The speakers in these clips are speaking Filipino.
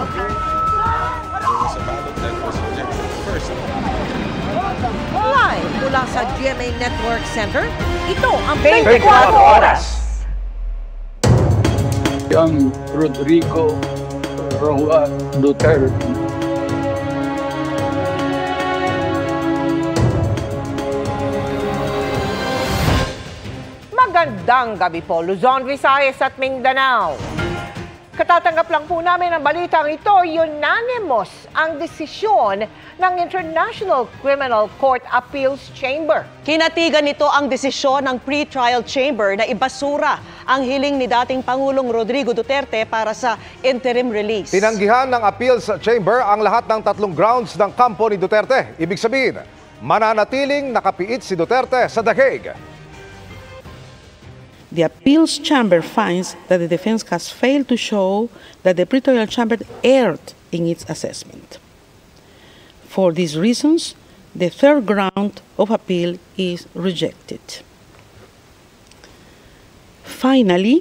Sa ballot that was rejected first. Live mula sa GMA Network Center, ito ang 24 Oras! Ang Rodrigo Roa Duterte. Magandang gabi po, Luzon, Visayas at Mindanao. Katatanggap lang po namin ang balitang ito, unanimous ang desisyon ng International Criminal Court Appeals Chamber. Kinatigan nito ang desisyon ng pre-trial chamber na ibasura ang hiling ni dating Pangulong Rodrigo Duterte para sa interim release. Tinanggihan ng appeals chamber ang lahat ng tatlong grounds ng kampo ni Duterte. Ibig sabihin, mananatiling nakapiit si Duterte sa The Hague. The appeals chamber finds that the defense has failed to show that the pre-trial chamber erred in its assessment. For these reasons, the third ground of appeal is rejected. Finally,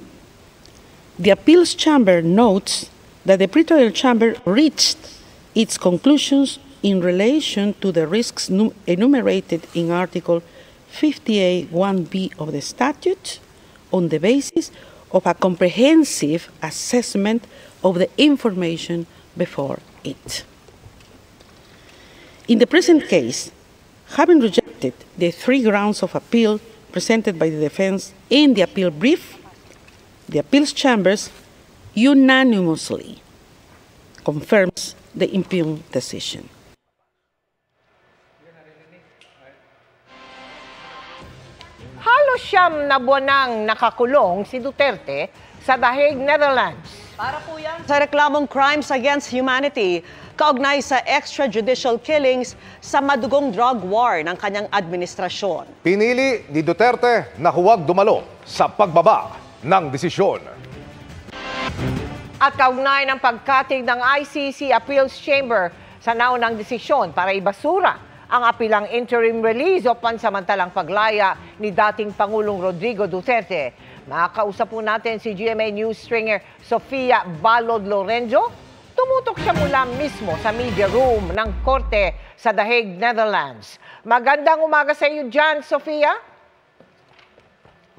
the appeals chamber notes that the pre-trial chamber reached its conclusions in relation to the risks enumerated in Article 58(1)(b) of the statute, on the basis of a comprehensive assessment of the information before it. In the present case, having rejected the three grounds of appeal presented by the defense in the appeal brief, the appeals chambers unanimously confirms the impugned decision. Halos siyam na buwan nang nakakulong si Duterte sa The Hague, Netherlands. Para po yan sa reklamong crimes against humanity, kaugnay sa extrajudicial killings sa madugong drug war ng kanyang administrasyon. Pinili ni Duterte na huwag dumalo sa pagbaba ng desisyon. At kaugnay ng pagkatig ng ICC Appeals Chamber sa naunang desisyon para ibasura ang apilang interim release o pansamantalang paglaya ni dating Pangulong Rodrigo Duterte. Makakausap po natin si GMA News stringer Sofia Balod Lorenzo. Tumutok siya mula mismo sa media room ng korte sa The Hague, Netherlands. Magandang umaga sa iyo dyan, Sofia.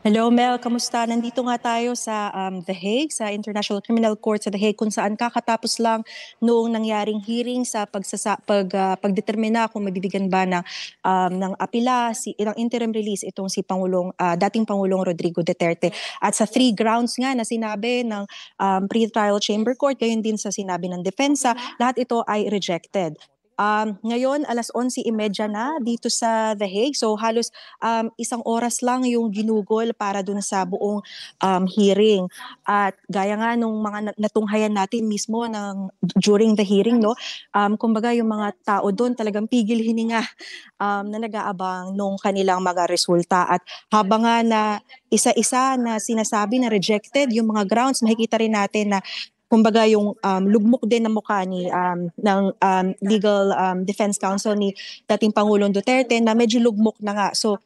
Hello Mel, kamusta? Nandito nga tayo sa The Hague, sa International Criminal Court sa The Hague, kung saan kakatapos lang noong nangyaring hearing sa pagdetermina kung mabibigyan ba ng apila, ilang interim release itong si dating Pangulong Rodrigo Duterte. At sa three grounds nga na sinabi ng pre-trial chamber court, gayon din sa sinabi ng depensa, lahat ito ay rejected. Ngayon, alas 11:30 na dito sa The Hague. So halos isang oras lang yung ginugol para dun sa buong hearing. At gaya nga nung mga natunghayan natin mismo during the hearing, no, kumbaga yung mga tao doon talagang pigil hininga na nag-aabang nung kanilang mga resulta. At habang nga na isa-isa na sinasabi na rejected yung mga grounds, makikita rin natin na kumbaga yung lugmok din ng mukha ng legal defense counsel ni dating Pangulong Duterte na medyo lugmok na nga. So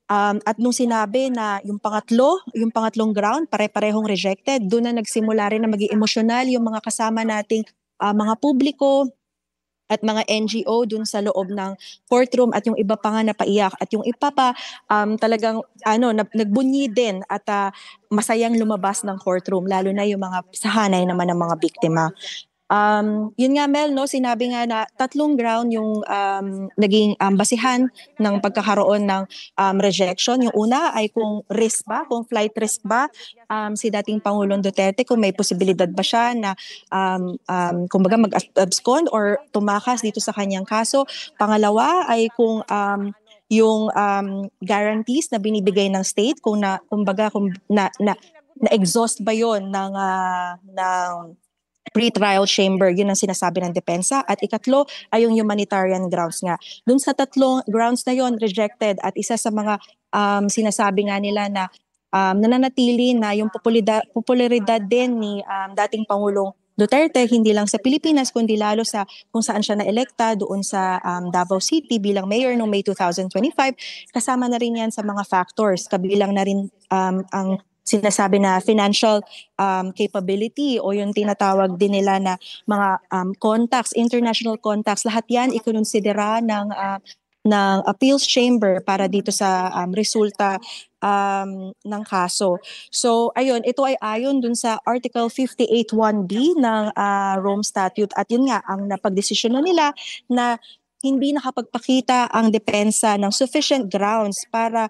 at nung sinabi na yung pangatlong ground pare-parehong rejected, doon na nagsimula rin na maging emosyonal yung mga kasama nating mga publiko at mga NGO dun sa loob ng courtroom, at yung iba pa nga napaiyak, at yung iba pa talagang nagbunyi din at masayang lumabas ng courtroom, lalo na yung mga sahanay naman ng mga biktima. Yun nga Mel, no, sinabi nga na tatlong ground yung naging basihan ng pagkakaroon ng rejection. Yung una ay kung flight risk ba si dating Pangulong Duterte, kung may posibilidad ba siya na kumbaga mag-abscond or tumakas dito sa kanyang kaso. Pangalawa ay kung yung guarantees na binibigay ng state, kung na-exhaust ba yon ng pre-trial chamber, yun ang sinasabi ng depensa. At ikatlo ay yung humanitarian grounds nga. Dun sa tatlong grounds na yon rejected, at isa sa mga sinasabi nga nila na nananatili na yung popularidad din ni dating Pangulong Duterte, hindi lang sa Pilipinas, kundi lalo sa kung saan siya na-elekta doon sa Davao City bilang mayor noong May 2025. Kasama na rin yan sa mga factors. Kabilang na rin ang sinasabi na financial capability o yung tinatawag din nila na mga contacts, international contacts, lahat yan ikonsidera ng appeals chamber para dito sa resulta ng kaso. So ayun, ito ay ayon dun sa Article 58(1)(b) ng Rome Statute at yun nga ang napagdesisyon nila na hindi nakapagpakita ang depensa ng sufficient grounds para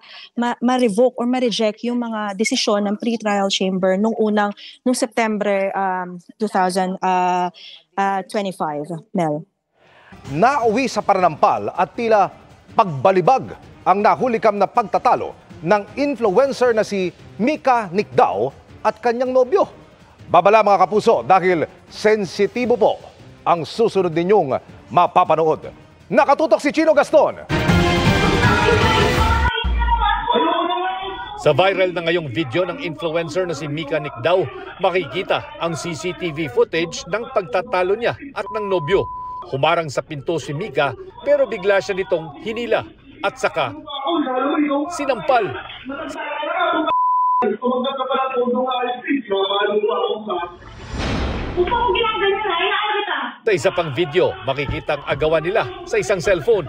ma-revoke or ma-reject yung mga desisyon ng pre-trial chamber nung September 2025. Mel. Nauwi sa pananampal at tila pagbalibag ang nahulikam na pagtatalo ng influencer na si Mika Nicdao at kanyang nobyo. Babala mga kapuso dahil sensitibo po ang susunod ninyong mapapanood. Nakatutok si Chino Gaston. Sa viral na ngayong video ng influencer na si Mika Nicdao, makikita ang CCTV footage ng pagtatalo niya at ng nobyo. Humarang sa pinto si Mika pero bigla siya nitong hinila at saka sinampal. Sa isa pang video, makikita ang agawan nila sa isang cellphone.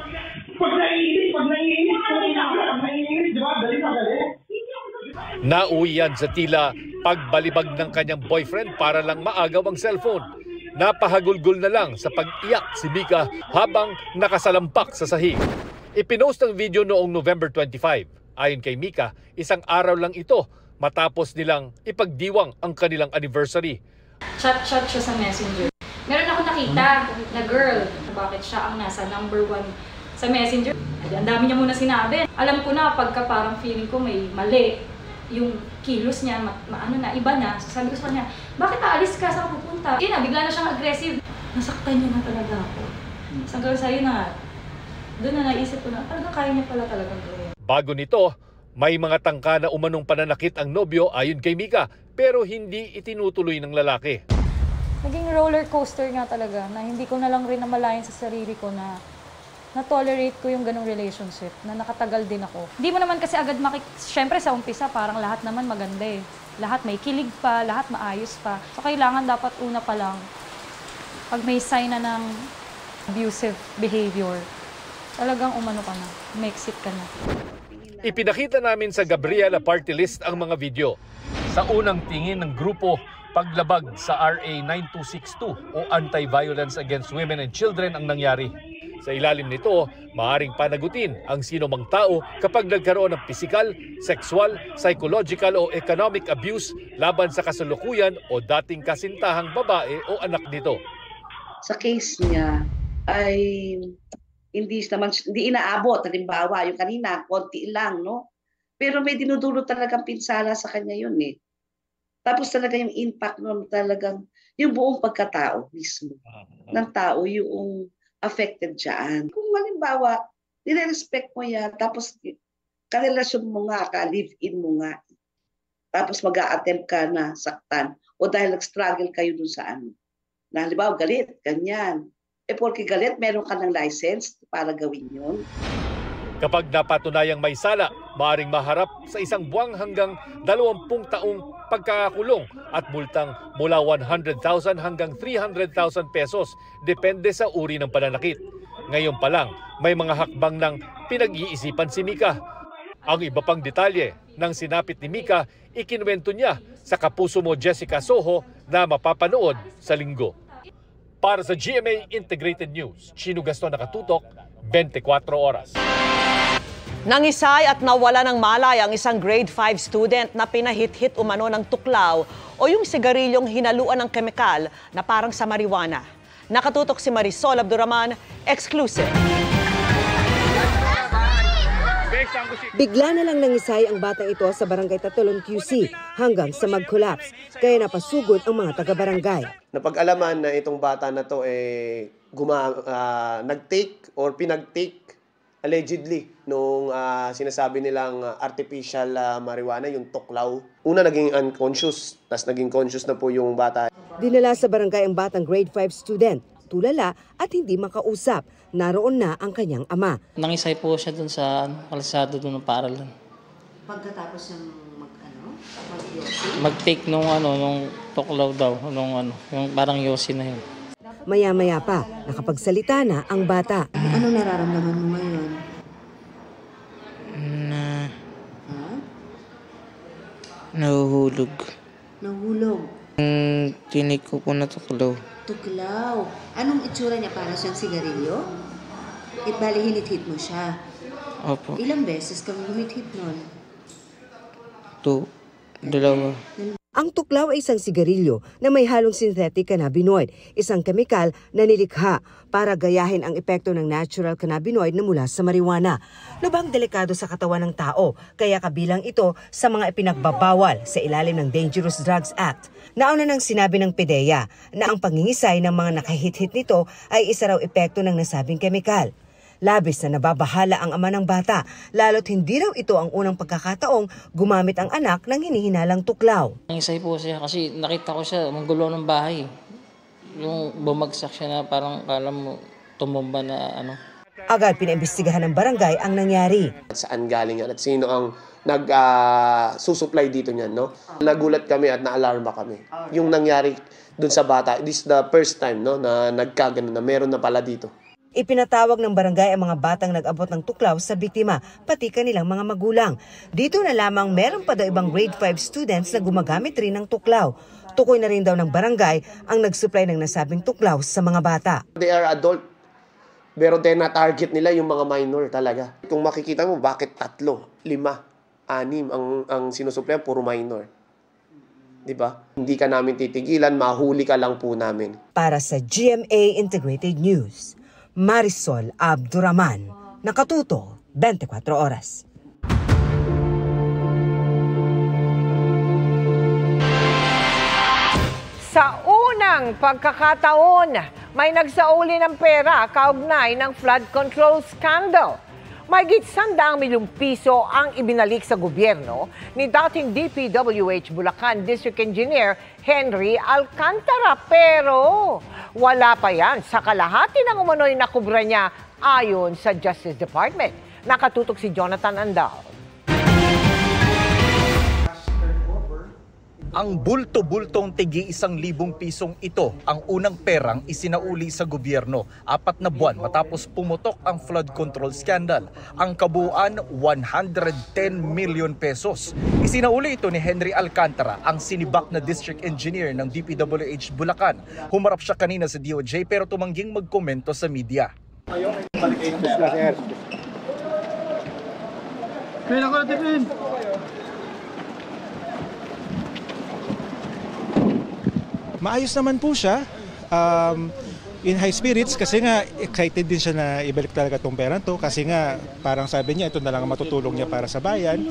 Nauwi yan sa tila pagbalibag ng kanyang boyfriend para lang maagaw ang cellphone. Napahagulgol na lang sa pag-iyak si Mika habang nakasalampak sa sahig. Ipinost ang video noong November 25. Ayon kay Mika, isang araw lang ito matapos nilang ipagdiwang ang kanilang anniversary. Chat siya sa Messenger. Meron ako nakita na girl, bakit siya ang nasa number 1 sa Messenger. Ang dami niya muna sinabi. Alam ko na pagka parang feeling ko may mali yung kilos niya, iba na. So sabi ko sa kanya, bakit aalis ka? Saan ka pupunta? Bigla na siyang aggressive. Nasaktan niya na talaga ako. Sabi ko sa'yo na, doon na naisip ko na, talaga kaya niya pala talagang gawin. Bago nito, may mga tangka na umanong pananakit ang nobyo ayon kay Mika, pero hindi itinutuloy ng lalaki. Naging roller coaster nga talaga na hindi ko na lang rin namalayan sa sarili ko na na-tolerate ko yung ganong relationship, na nakatagal din ako. Hindi mo naman kasi agad siyempre sa umpisa parang lahat naman maganda eh. Lahat may kilig pa, lahat maayos pa. So kailangan dapat una pa lang, pag may sign na ng abusive behavior, talagang umano ka na, may-exit ka na. Ipinakita namin sa Gabriela Party List ang mga video. Sa unang tingin ng grupo, paglabag sa RA 9262 o Anti-Violence Against Women and Children ang nangyari. Sa ilalim nito, maaaring panagutin ang sino mang tao kapag nagkaroon ng physical, sexual, psychological o economic abuse laban sa kasalukuyan o dating kasintahang babae o anak nito. Sa case niya ay hindi inaabot. Halimbawa, yung kanina, konti lang, no? Pero may dinudulot talagang pinsala sa kanya yun eh. Tapos talaga yung impact nun talagang yung buong pagkatao mismo ng tao yung affected dyan. Kung halimbawa, nire-respect mo yan, tapos karelasyon mo nga, ka-live-in mo nga, tapos mag-a-attempt ka na saktan o dahil nag-struggle kayo dun sa ano. Na halimbawa, galit, ganyan. Porque galit, meron ka ng license para gawin yun. Kapag napatunayang may sala, maaaring maharap sa 1 buwang hanggang 20 taong pagkakakulong at multang mula 100,000 hanggang 300,000 pesos, depende sa uri ng pananakit. Ngayon pa lang, may mga hakbang ng pinag-iisipan si Mika. Ang iba pang detalye ng sinapit ni Mika, ikinuwento niya sa Kapuso Mo Jessica Soho na mapapanood sa Linggo. Para sa GMA Integrated News, Chino Gaston, nakatutok, 24 oras. Nangisay at nawala ng malay ang isang grade 5 student na pinahit-hit umano ng tuklaw o yung sigarilyong hinaluan ng kemikal na parang sa marijuana. Nakatutok si Marisol Abduraman, exclusive. Bigla na lang nangisay ang batang ito sa barangay Tatulon QC hanggang sa mag-collapse, kaya napasugod ang mga taga-barangay. Napag-alaman na itong bata na to nag-take or pinag-take allegedly nung sinasabi nilang artificial marijuana, yung tuklaw. Una naging unconscious, tapos naging conscious na po yung bata. Dinala sa barangay ang batang grade 5 student, tulala at hindi makausap. Naroon na ang kanyang ama. Nangisay po siya dun sa kalsada dun ng paaralan. Pagkatapos ng mag-take nung tuklaw daw, yung parang yosi na yun. Maya-maya pa, nakapagsalita na ang bata. Anong nararamdaman mo ngayon? Nahuhulog. Nahulog? Tinig ko po na tuklaw. Tuklaw? Anong itsura niya? Para siyang sigarilyo? Bali, hinit-hit mo siya. Opo. Ilang beses kang humit-hit nun? 2. 2. Ang tuklaw ay isang sigarilyo na may halong synthetic cannabinoid, isang kemikal na nilikha para gayahin ang epekto ng natural cannabinoid na mula sa marijuana. Lubhang delikado sa katawan ng tao, kaya kabilang ito sa mga ipinagbabawal sa ilalim ng Dangerous Drugs Act. Nauna nang sinabi ng PDEA na ang pangingisay ng mga nakahit-hit nito ay isa raw epekto ng nasabing kemikal. Labis na nababahala ang ama ng bata, lalo't hindi raw ito ang unang pagkakataong gumamit ang anak ng hinihinalang tuklaw. Nangisay po siya kasi nakita ko siya manggulo ng bahay. Yung bumagsak siya na parang kala mo tumumba na Agad pinaimbestigahan ng barangay ang nangyari. Saan galing yan at sino ang nag-susupply dito niyan, no? Nagulat kami at naalarma kami. Yung nangyari dun sa bata, this is the first time, no, na nagkagano na meron na pala dito. Ipinatawag ng barangay ang mga batang nag-abot ng tuklaw sa biktima, pati kanilang mga magulang. Dito na lamang meron pa daw ibang grade 5 students na gumagamit rin ng tuklaw. Tukoy na rin daw ng barangay ang nag-supply ng nasabing tuklaw sa mga bata. They are adult, pero na-target nila yung mga minor talaga. Kung makikita mo, bakit 3, 5, 6 ang sinusupply, puro minor. Diba? Hindi ka namin titigilan, mahuli ka lang po namin. Para sa GMA Integrated News, Marisol Abduraman, Nakatuto, 24 Oras. Sa unang pagkakataon, may nagsauli ng pera kaugnay ng flood control scandal. Mahigit 100 milyong piso ang ibinalik sa gobyerno ni dating DPWH Bulacan District Engineer Henry Alcantara. Pero wala pa yan sa kalahati ng umano'y nakubra niya ayon sa Justice Department. Nakatutok si Jonathan Andal. Ang bulto-bultong tigi 1,000 pisong ito ang unang perang isinauli sa gobyerno 4 na buwan matapos pumutok ang flood control scandal. Ang kabuuan 110 million pesos. Isinauli ito ni Henry Alcantara, ang sinibak na district engineer ng DPWH Bulacan. Humarap siya kanina sa DOJ pero tumangging magkomento sa media. Maayos naman po siya, in high spirits kasi nga excited din siya na ibalik talaga itong perang to kasi nga parang sabi niya ito na lang ang matutulong niya para sa bayan.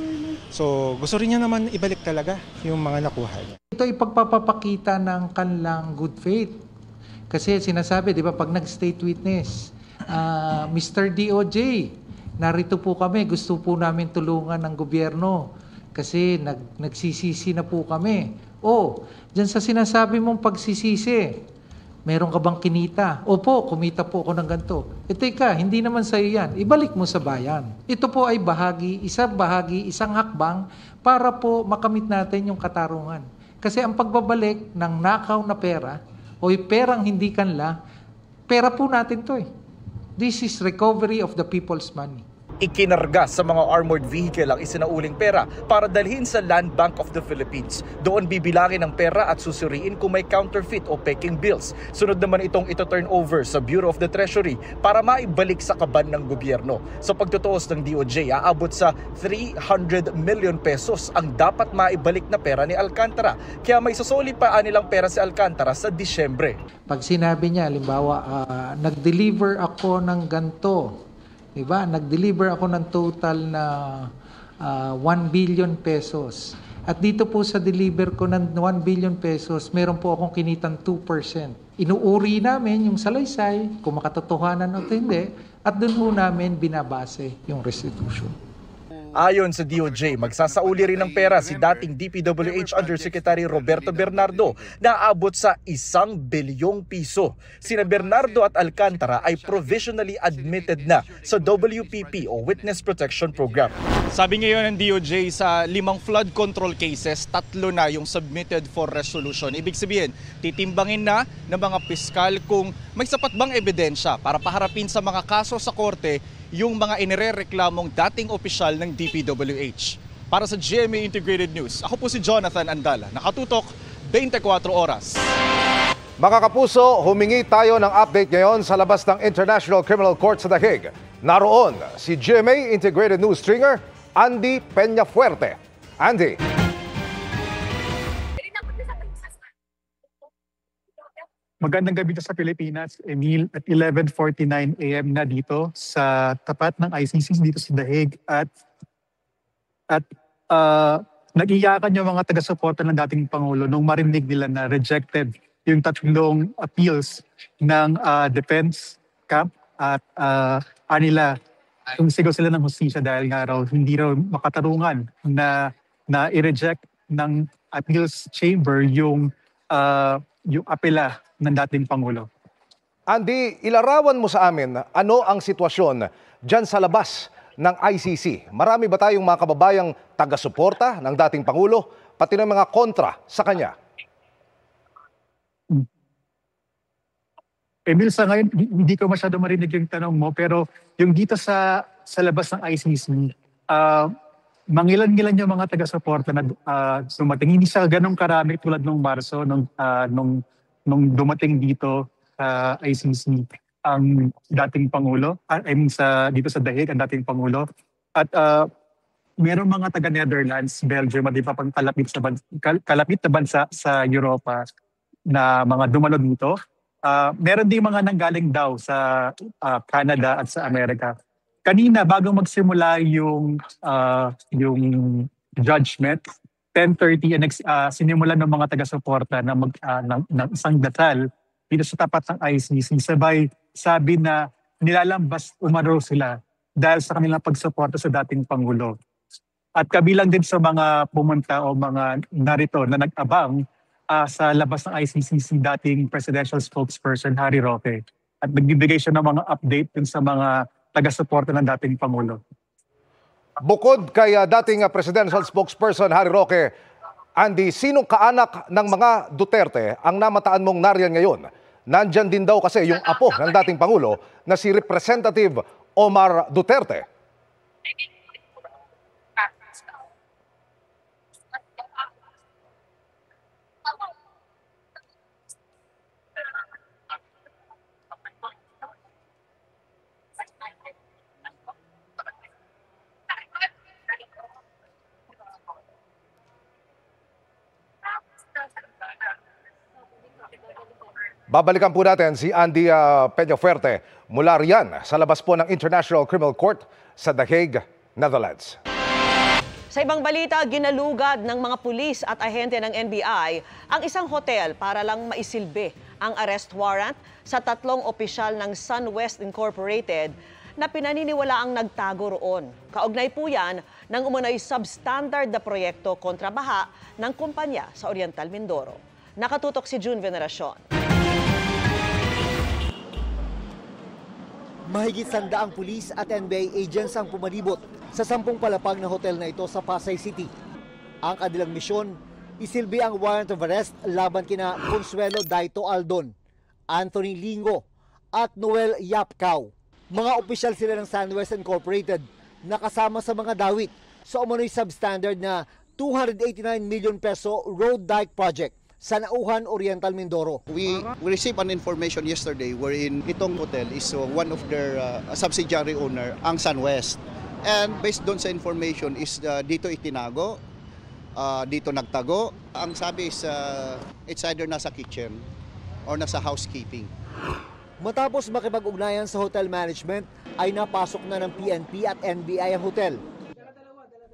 So gusto rin niya naman ibalik talaga yung mga nakuha niya. Ito ay pagpapakita ng kanilang good faith. Kasi sinasabi, di ba, pag nag-state witness, Mr. DOJ, narito po kami, gusto po namin tulungan ng gobyerno kasi nagsisisi na po kami. Diyan sa sinasabi mong pagsisisi, meron ka bang kinita? Opo, kumita po ako ng ganito. Teka, hindi naman sa'yo yan. Ibalik mo sa bayan. Ito po ay isang hakbang para po makamit natin yung katarungan. Kasi ang pagbabalik ng nakaw na pera o perang hindi kanla, pera po natin to eh. This is recovery of the people's money. Ikinarga sa mga armored vehicle ang isinauling pera para dalhin sa Land Bank of the Philippines. Doon bibilangin ang pera at susuriin kung may counterfeit o peking bills. Sunod naman itong ito-turn over sa Bureau of the Treasury para maibalik sa kaban ng gobyerno. Sa pagtutuos ng DOJ, aabot sa 300 million pesos ang dapat maibalik na pera ni Alcantara. Kaya may susuli pa nilang pera si Alcantara sa Disyembre. Pag sinabi niya, halimbawa, nag-deliver ako ng ganito, diba? Nag-deliver ako ng total na 1 billion pesos. At dito po sa deliver ko ng 1 billion pesos, meron po akong kinitang 2%. Inuuri namin yung salaysay, kung makatotohanan o hindi, at doon po namin binabase yung restitution. Ayon sa DOJ, magsasauli rin ng pera si dating DPWH Undersecretary Roberto Bernardo na aabot sa 1 bilyong piso. Sina Bernardo at Alcantara ay provisionally admitted na sa WPP o Witness Protection Program. Sabi ngayon ng DOJ sa 5 flood control cases, 3 na yung submitted for resolution. Ibig sabihin, titimbangin na ng mga piskal kung may sapat bang ebidensya para paharapin sa mga kaso sa korte yung mga inirereklamong dating opisyal ng DPWH. Para sa GMA Integrated News, ako po si Jonathan Andala, nakatutok 24 oras. Mga kapuso, humingi tayo ng update ngayon sa labas ng International Criminal Court sa The Hague. Naroon si GMA Integrated News stringer Andy Peñafuerte. Andy. Magandang gabi sa Pilipinas, Emil, at 11:49 AM na dito sa tapat ng ICC dito sa The Hague at nag-iyakan yung mga taga-suporta ng dating Pangulo nung marinig nila na rejected yung 3 appeals ng defense camp at anila sumisigaw sila ng hustisya dahil nga raw hindi raw makatarungan na i-reject ng appeals chamber yung apela ng dating Pangulo. Andy, ilarawan mo sa amin ano ang sitwasyon dyan sa labas ng ICC. Marami ba tayong mga kababayang taga-suporta ng dating Pangulo, pati ng mga kontra sa kanya? Emil, sa ngayon, hindi ko masyado marinig yung tanong mo, pero yung dito sa labas ng ICC, mangilan-ngilan yung mga taga-suporta na dumating. Hindi siya ganong karami tulad nung Marso, nung dumating dito sa ICC ang dating Pangulo, dito sa The Hague ang dating Pangulo. At mayroong mga taga-Netherlands, Belgium, at iba pang kalapit na bansa sa Europa na mga dumalo dito. Meron din mga nanggaling daw sa Canada at sa Amerika. Kanina, bago magsimula yung judgment, 10:30 sinimulan ng mga taga-suporta ng isang dasal dito sa tapat ng ICC. Sabay sabi na nilalambas umano sila dahil sa kanilang pagsuporta sa dating Pangulo. At kabilang din sa mga pumunta o mga narito na nag-abang sa labas ng ICC si dating presidential spokesperson Harry Roque. At nagbibigay siya ng mga update dun sa mga taga-suporta ng dating Pangulo. Bukod kay dating presidential spokesperson Harry Roque, Andy, sinong kaanak ng mga Duterte ang namataan mong nariyan ngayon? Nandyan din daw kasi yung apo ng dating Pangulo na si Representative Omar Duterte. Babalikan po natin si Andy Peñafuerte mula riyan sa labas po ng International Criminal Court sa The Hague, Netherlands. Sa ibang balita, ginalugad ng mga pulis at ahente ng NBI ang isang hotel para lang maisilbi ang arrest warrant sa 3 opisyal ng SunWest Incorporated na pinaniniwala ang nagtago roon. Kaugnay po yan ng umunoy substandard na proyekto kontra baha ng kumpanya sa Oriental Mindoro. Nakatutok si June Veneracion. Mahigit 100 pulis at NBI agents ang pumalibot sa 10 palapag na hotel na ito sa Pasay City. Ang kanilang misyon, isilbi ang warrant of arrest laban kina Consuelo Daito Aldon, Anthony Lingo at Noel Yapcao. Mga opisyal sila ng SunWest Incorporated na kasama sa mga dawit sa umano'y substandard na 289 million peso road dike project sa Nauhan, Oriental Mindoro. We received an information yesterday wherein itong hotel is one of their subsidiary owner, ang SunWest. And based doon sa information is dito itinago, dito nagtago. Ang sabi is it's either nasa kitchen or nasa housekeeping. Matapos makipag-ugnayan sa hotel management ay napasok na ng PNP at NBI ang hotel.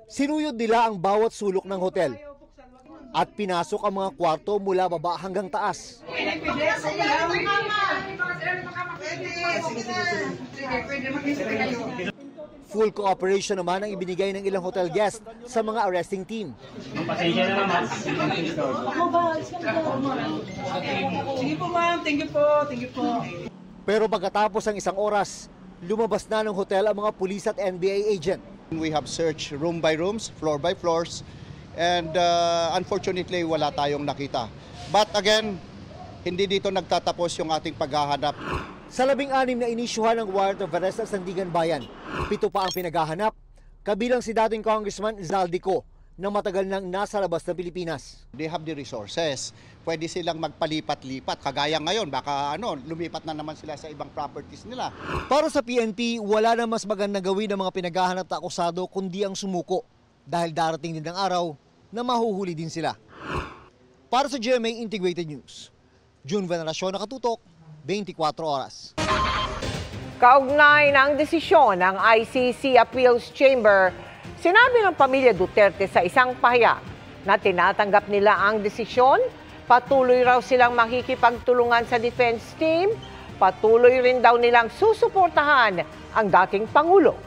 Sinuyod nila ang bawat sulok ng hotel at pinasok ang mga kwarto mula baba hanggang taas. Full cooperation naman ang ibinigay ng ilang hotel guests sa mga arresting team. Pasensya na naman. Sige po ma'am, thank you po, thank you po. Pero pagkatapos ng isang oras, lumabas na ng hotel ang mga pulis at NBI agent. We have searched room by rooms, floor by floors, and unfortunately wala tayong nakita. But again, hindi dito nagtatapos yung ating paghahanap. Sa 16 na inisyuhan ng warrant of arrest sa Sandigan Bayan, 7 pa ang pinaghahanap, kabilang si dating Congressman Zaldico na matagal nang nasa labas ng Pilipinas. They have the resources. Pwede silang magpalipat-lipat. Kagaya ngayon, baka lumipat na naman sila sa ibang properties nila. Para sa PNP, wala na mas magandang gawin ng mga pinaghahanap na akusado kundi ang sumuko. Dahil darating din ang araw na mahuhuli din sila. Para sa GMA Integrated News, June Veneracion, nakatutok, 24 oras. Kaugnay ng desisyon ng ICC Appeals Chamber, sinabi ng pamilya Duterte sa isang pahayag na tinatanggap nila ang desisyon, patuloy raw silang makikipagtulungan sa defense team, patuloy rin daw nilang susuportahan ang dating Pangulo.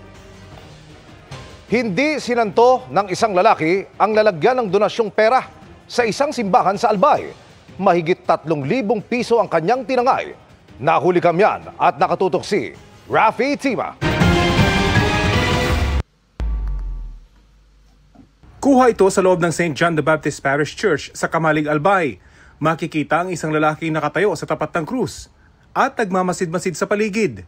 Hindi sinanto ng isang lalaki ang lalagyan ng donasyong pera sa isang simbahan sa Albay. Mahigit 3,000 piso ang kanyang tinangay. Nahuli kamyan at nakatutok si Rafi Tima. Kuha ito sa loob ng St. John the Baptist Parish Church sa Kamalig, Albay. Makikita ang isang lalaki nakatayo sa tapat ng krus at nagmamasid-masid sa paligid.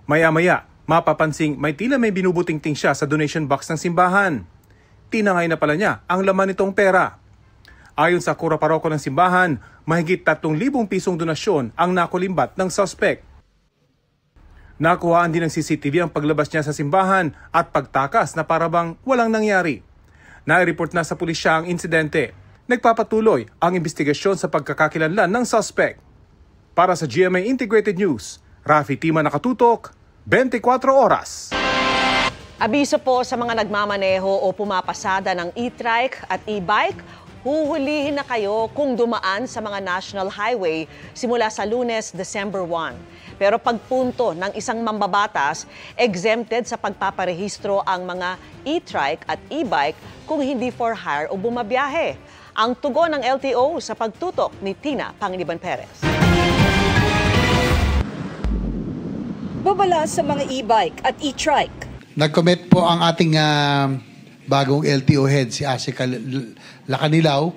Maya-maya, mapapansing may tila may binubutingting siya sa donation box ng simbahan. Tinangay na pala niya ang laman nitong pera. Ayon sa kura paroko ng simbahan, mahigit 3,000 pisong donasyon ang nakulimbat ng suspect. Nakuhaan din ng CCTV ang paglabas niya sa simbahan at pagtakas na parabang walang nangyari. Nai-report na sa pulisya ang insidente. Nagpapatuloy ang investigasyon sa pagkakakilanlan ng suspect. Para sa GMA Integrated News, Rafi Tima, nakatutok, 24 oras. Abiso po sa mga nagmamaneho o pumapasada ng e-trike at e-bike, huhulihin na kayo kung dumaan sa mga national highway simula sa Lunes, December 1. Pero pagpunto ng isang mambabatas, exempted sa pagpaparehistro ang mga e-trike at e-bike kung hindi for hire o bumabiyahe. Ang tugon ng LTO sa pagtutok ni Tina Panganiban Perez. Babala sa mga e-bike at e-trike. Nag-commit po ang ating bagong LTO head, si Asika Lacanilaw,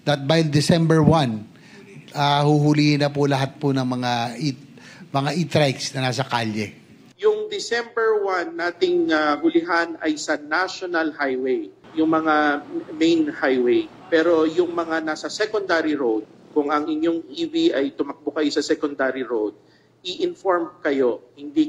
that by December 1, huhulihin na po lahat po ng mga e-trikes na nasa kalye. Yung December 1 nating hulihan ay sa national highway, yung mga main highway. Pero yung mga nasa secondary road, kung ang inyong EV ay tumakbo kayo sa secondary road, i-inform kayo. Hindi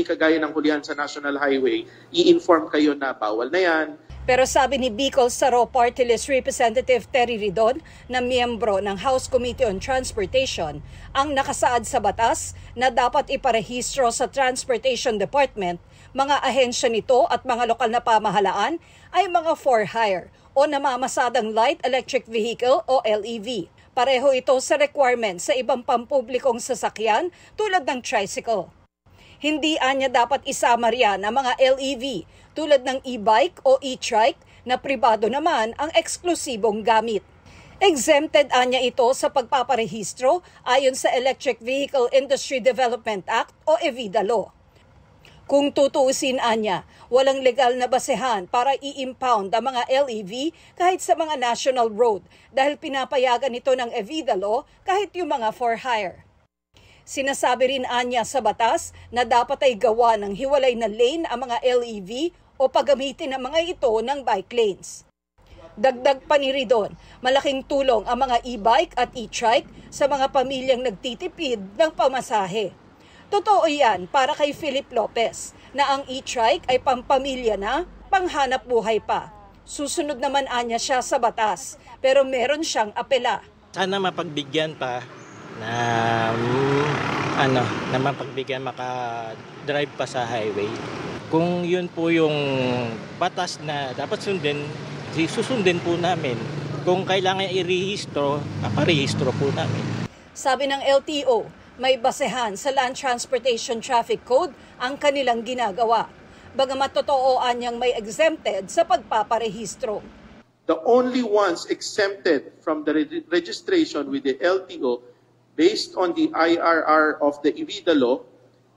kagaya ng hulihan sa national highway, i-inform kayo na bawal na yan. Pero sabi ni Bicol Saro Party List Representative Terry Ridon na miyembro ng House Committee on Transportation, ang nakasaad sa batas na dapat iparehistro sa Transportation Department, mga ahensya nito at mga lokal na pamahalaan ay mga for hire o namamasadang light electric vehicle o LEV. Pareho ito sa requirement sa ibang pampublikong sasakyan tulad ng tricycle. Hindi anya dapat isama riyan ang mga LEV tulad ng e-bike o e-trike na pribado naman ang eksklusibong gamit. Exempted anya ito sa pagpaparehistro ayon sa Electric Vehicle Industry Development Act o EVIDA Law. Kung tutuusin anya, walang legal na basehan para i-impound ang mga LEV kahit sa mga national road dahil pinapayagan ito ng EVIDA Law kahit yung mga for hire. Sinasabi rin anya sa batas na dapat ay gawa ng hiwalay na lane ang mga LEV o paggamitin ang mga ito ng bike lanes. Dagdag pa ni Ridon, malaking tulong ang mga e-bike at e-trike sa mga pamilyang nagtitipid ng pamasahe. Totoo yan para kay Philip Lopez na ang e-trike ay pampamilya na, panghanap buhay pa. Susunod naman anya siya sa batas pero meron siyang apela. Sana mapagbigyan pa na mapagbigyan maka-drive pa sa highway. Kung yun po yung batas na dapat susundin po namin. Kung kailangan i-rehistro, paparehistro po namin. Sabi ng LTO, may basehan sa Land Transportation Traffic Code ang kanilang ginagawa. bagamat totoo anyang may exempted sa pagpaparehistro. The only ones exempted from the registration with the LTO based on the IRR of the EVIDA law,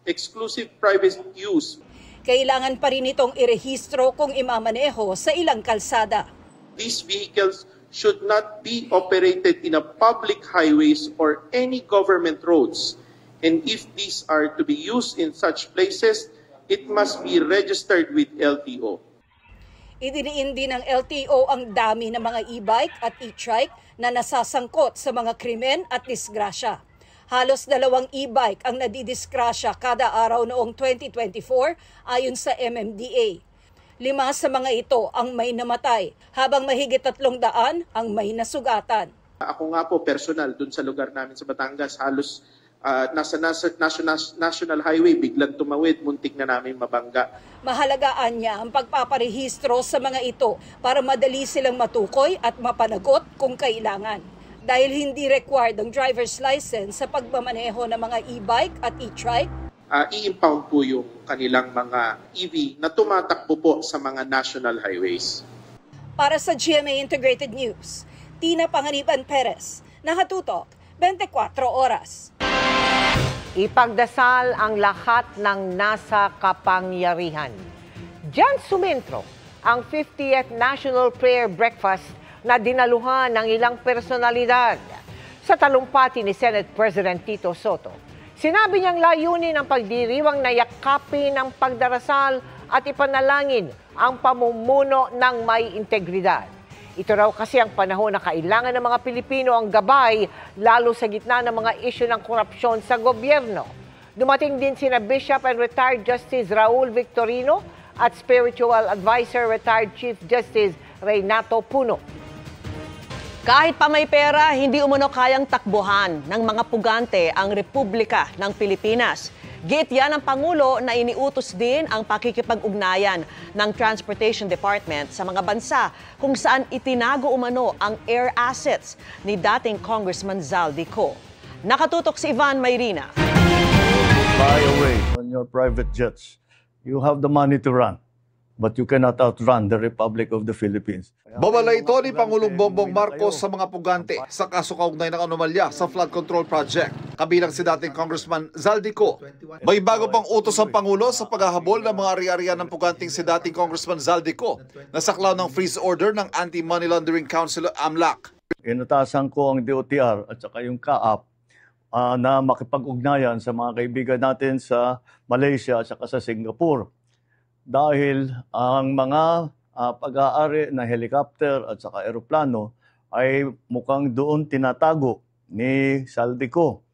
exclusive private use. Kailangan pa rin itong irehistro kung imamaneho sa ilang kalsada. These vehicles should not be operated in a public highways or any government roads. And if these are to be used in such places, it must be registered with LTO. Idiniin din ng LTO ang dami ng mga e-bike at e-trike na nasasangkot sa mga krimen at disgrasya. Halos 2 e-bike ang nadidisgrasya kada araw noong 2024 ayon sa MMDA. 5 sa mga ito ang may namatay, habang mahigit 300 ang may nasugatan. Ako nga po personal dun sa lugar namin sa Batangas, halos nasa national highway, biglang tumawid, muntik na namin mabangga. Mahalagaan niya ang pagpaparehistro sa mga ito para madali silang matukoy at mapanagot kung kailangan. Dahil hindi required ang driver's license sa pagmamaneho ng mga e-bike at e-trike, i-impound po yung kanilang mga EV na tumatakbo po sa mga national highways. Para sa GMA Integrated News, Tina Panganiban Perez, nakatutok 24 oras. Ipagdasal ang lahat ng nasa kapangyarihan. Diyan sumentro ang 50th National Prayer Breakfast na dinaluhan ng ilang personalidad. Sa talumpati ni Senate President Tito Soto, sinabi niyang layunin ng pagdiriwang na yakapin ng pagdarasal at ipanalangin ang pamumuno ng may integridad. Ito raw kasi ang panahon na kailangan ng mga Pilipino ang gabay, lalo sa gitna ng mga isyu ng korupsyon sa gobyerno. Dumating din sina Bishop and Retired Justice Raul Victorino at Spiritual Advisor Retired Chief Justice Reynato Puno. Kahit pa may pera, hindi umano kayang takbuhan ng mga pugante ang Republika ng Pilipinas. Giit yan ng Pangulo na iniutos din ang pakikipag-ugnayan ng Transportation Department sa mga bansa kung saan itinago umano ang air assets ni dating Congressman Zaldico. Nakatutok si Ivan Mayrina. Fly away on your private jets. You have the money to run, but you cannot outrun the Republic of the Philippines. Babala ito ni Pangulong Bongbong Marcos sa mga pugante sa kaso kaugnay ng anomalya sa flood control project. Kabilang si dating Congressman Zaldico. May bago pang utos ang Pangulo sa paghahabol ng mga ari-arian ng puganting si dating Congressman Zaldico na saklaw ng freeze order ng Anti-Money Laundering Council AMLAC. Inatasan ko ang DOTR at saka yung CAAP na makipag-ugnayan sa mga kaibigan natin sa Malaysia at saka sa Singapore. Dahil ang mga pag-aari na helicopter at saka eroplano ay mukhang doon tinatago ni Zaldico.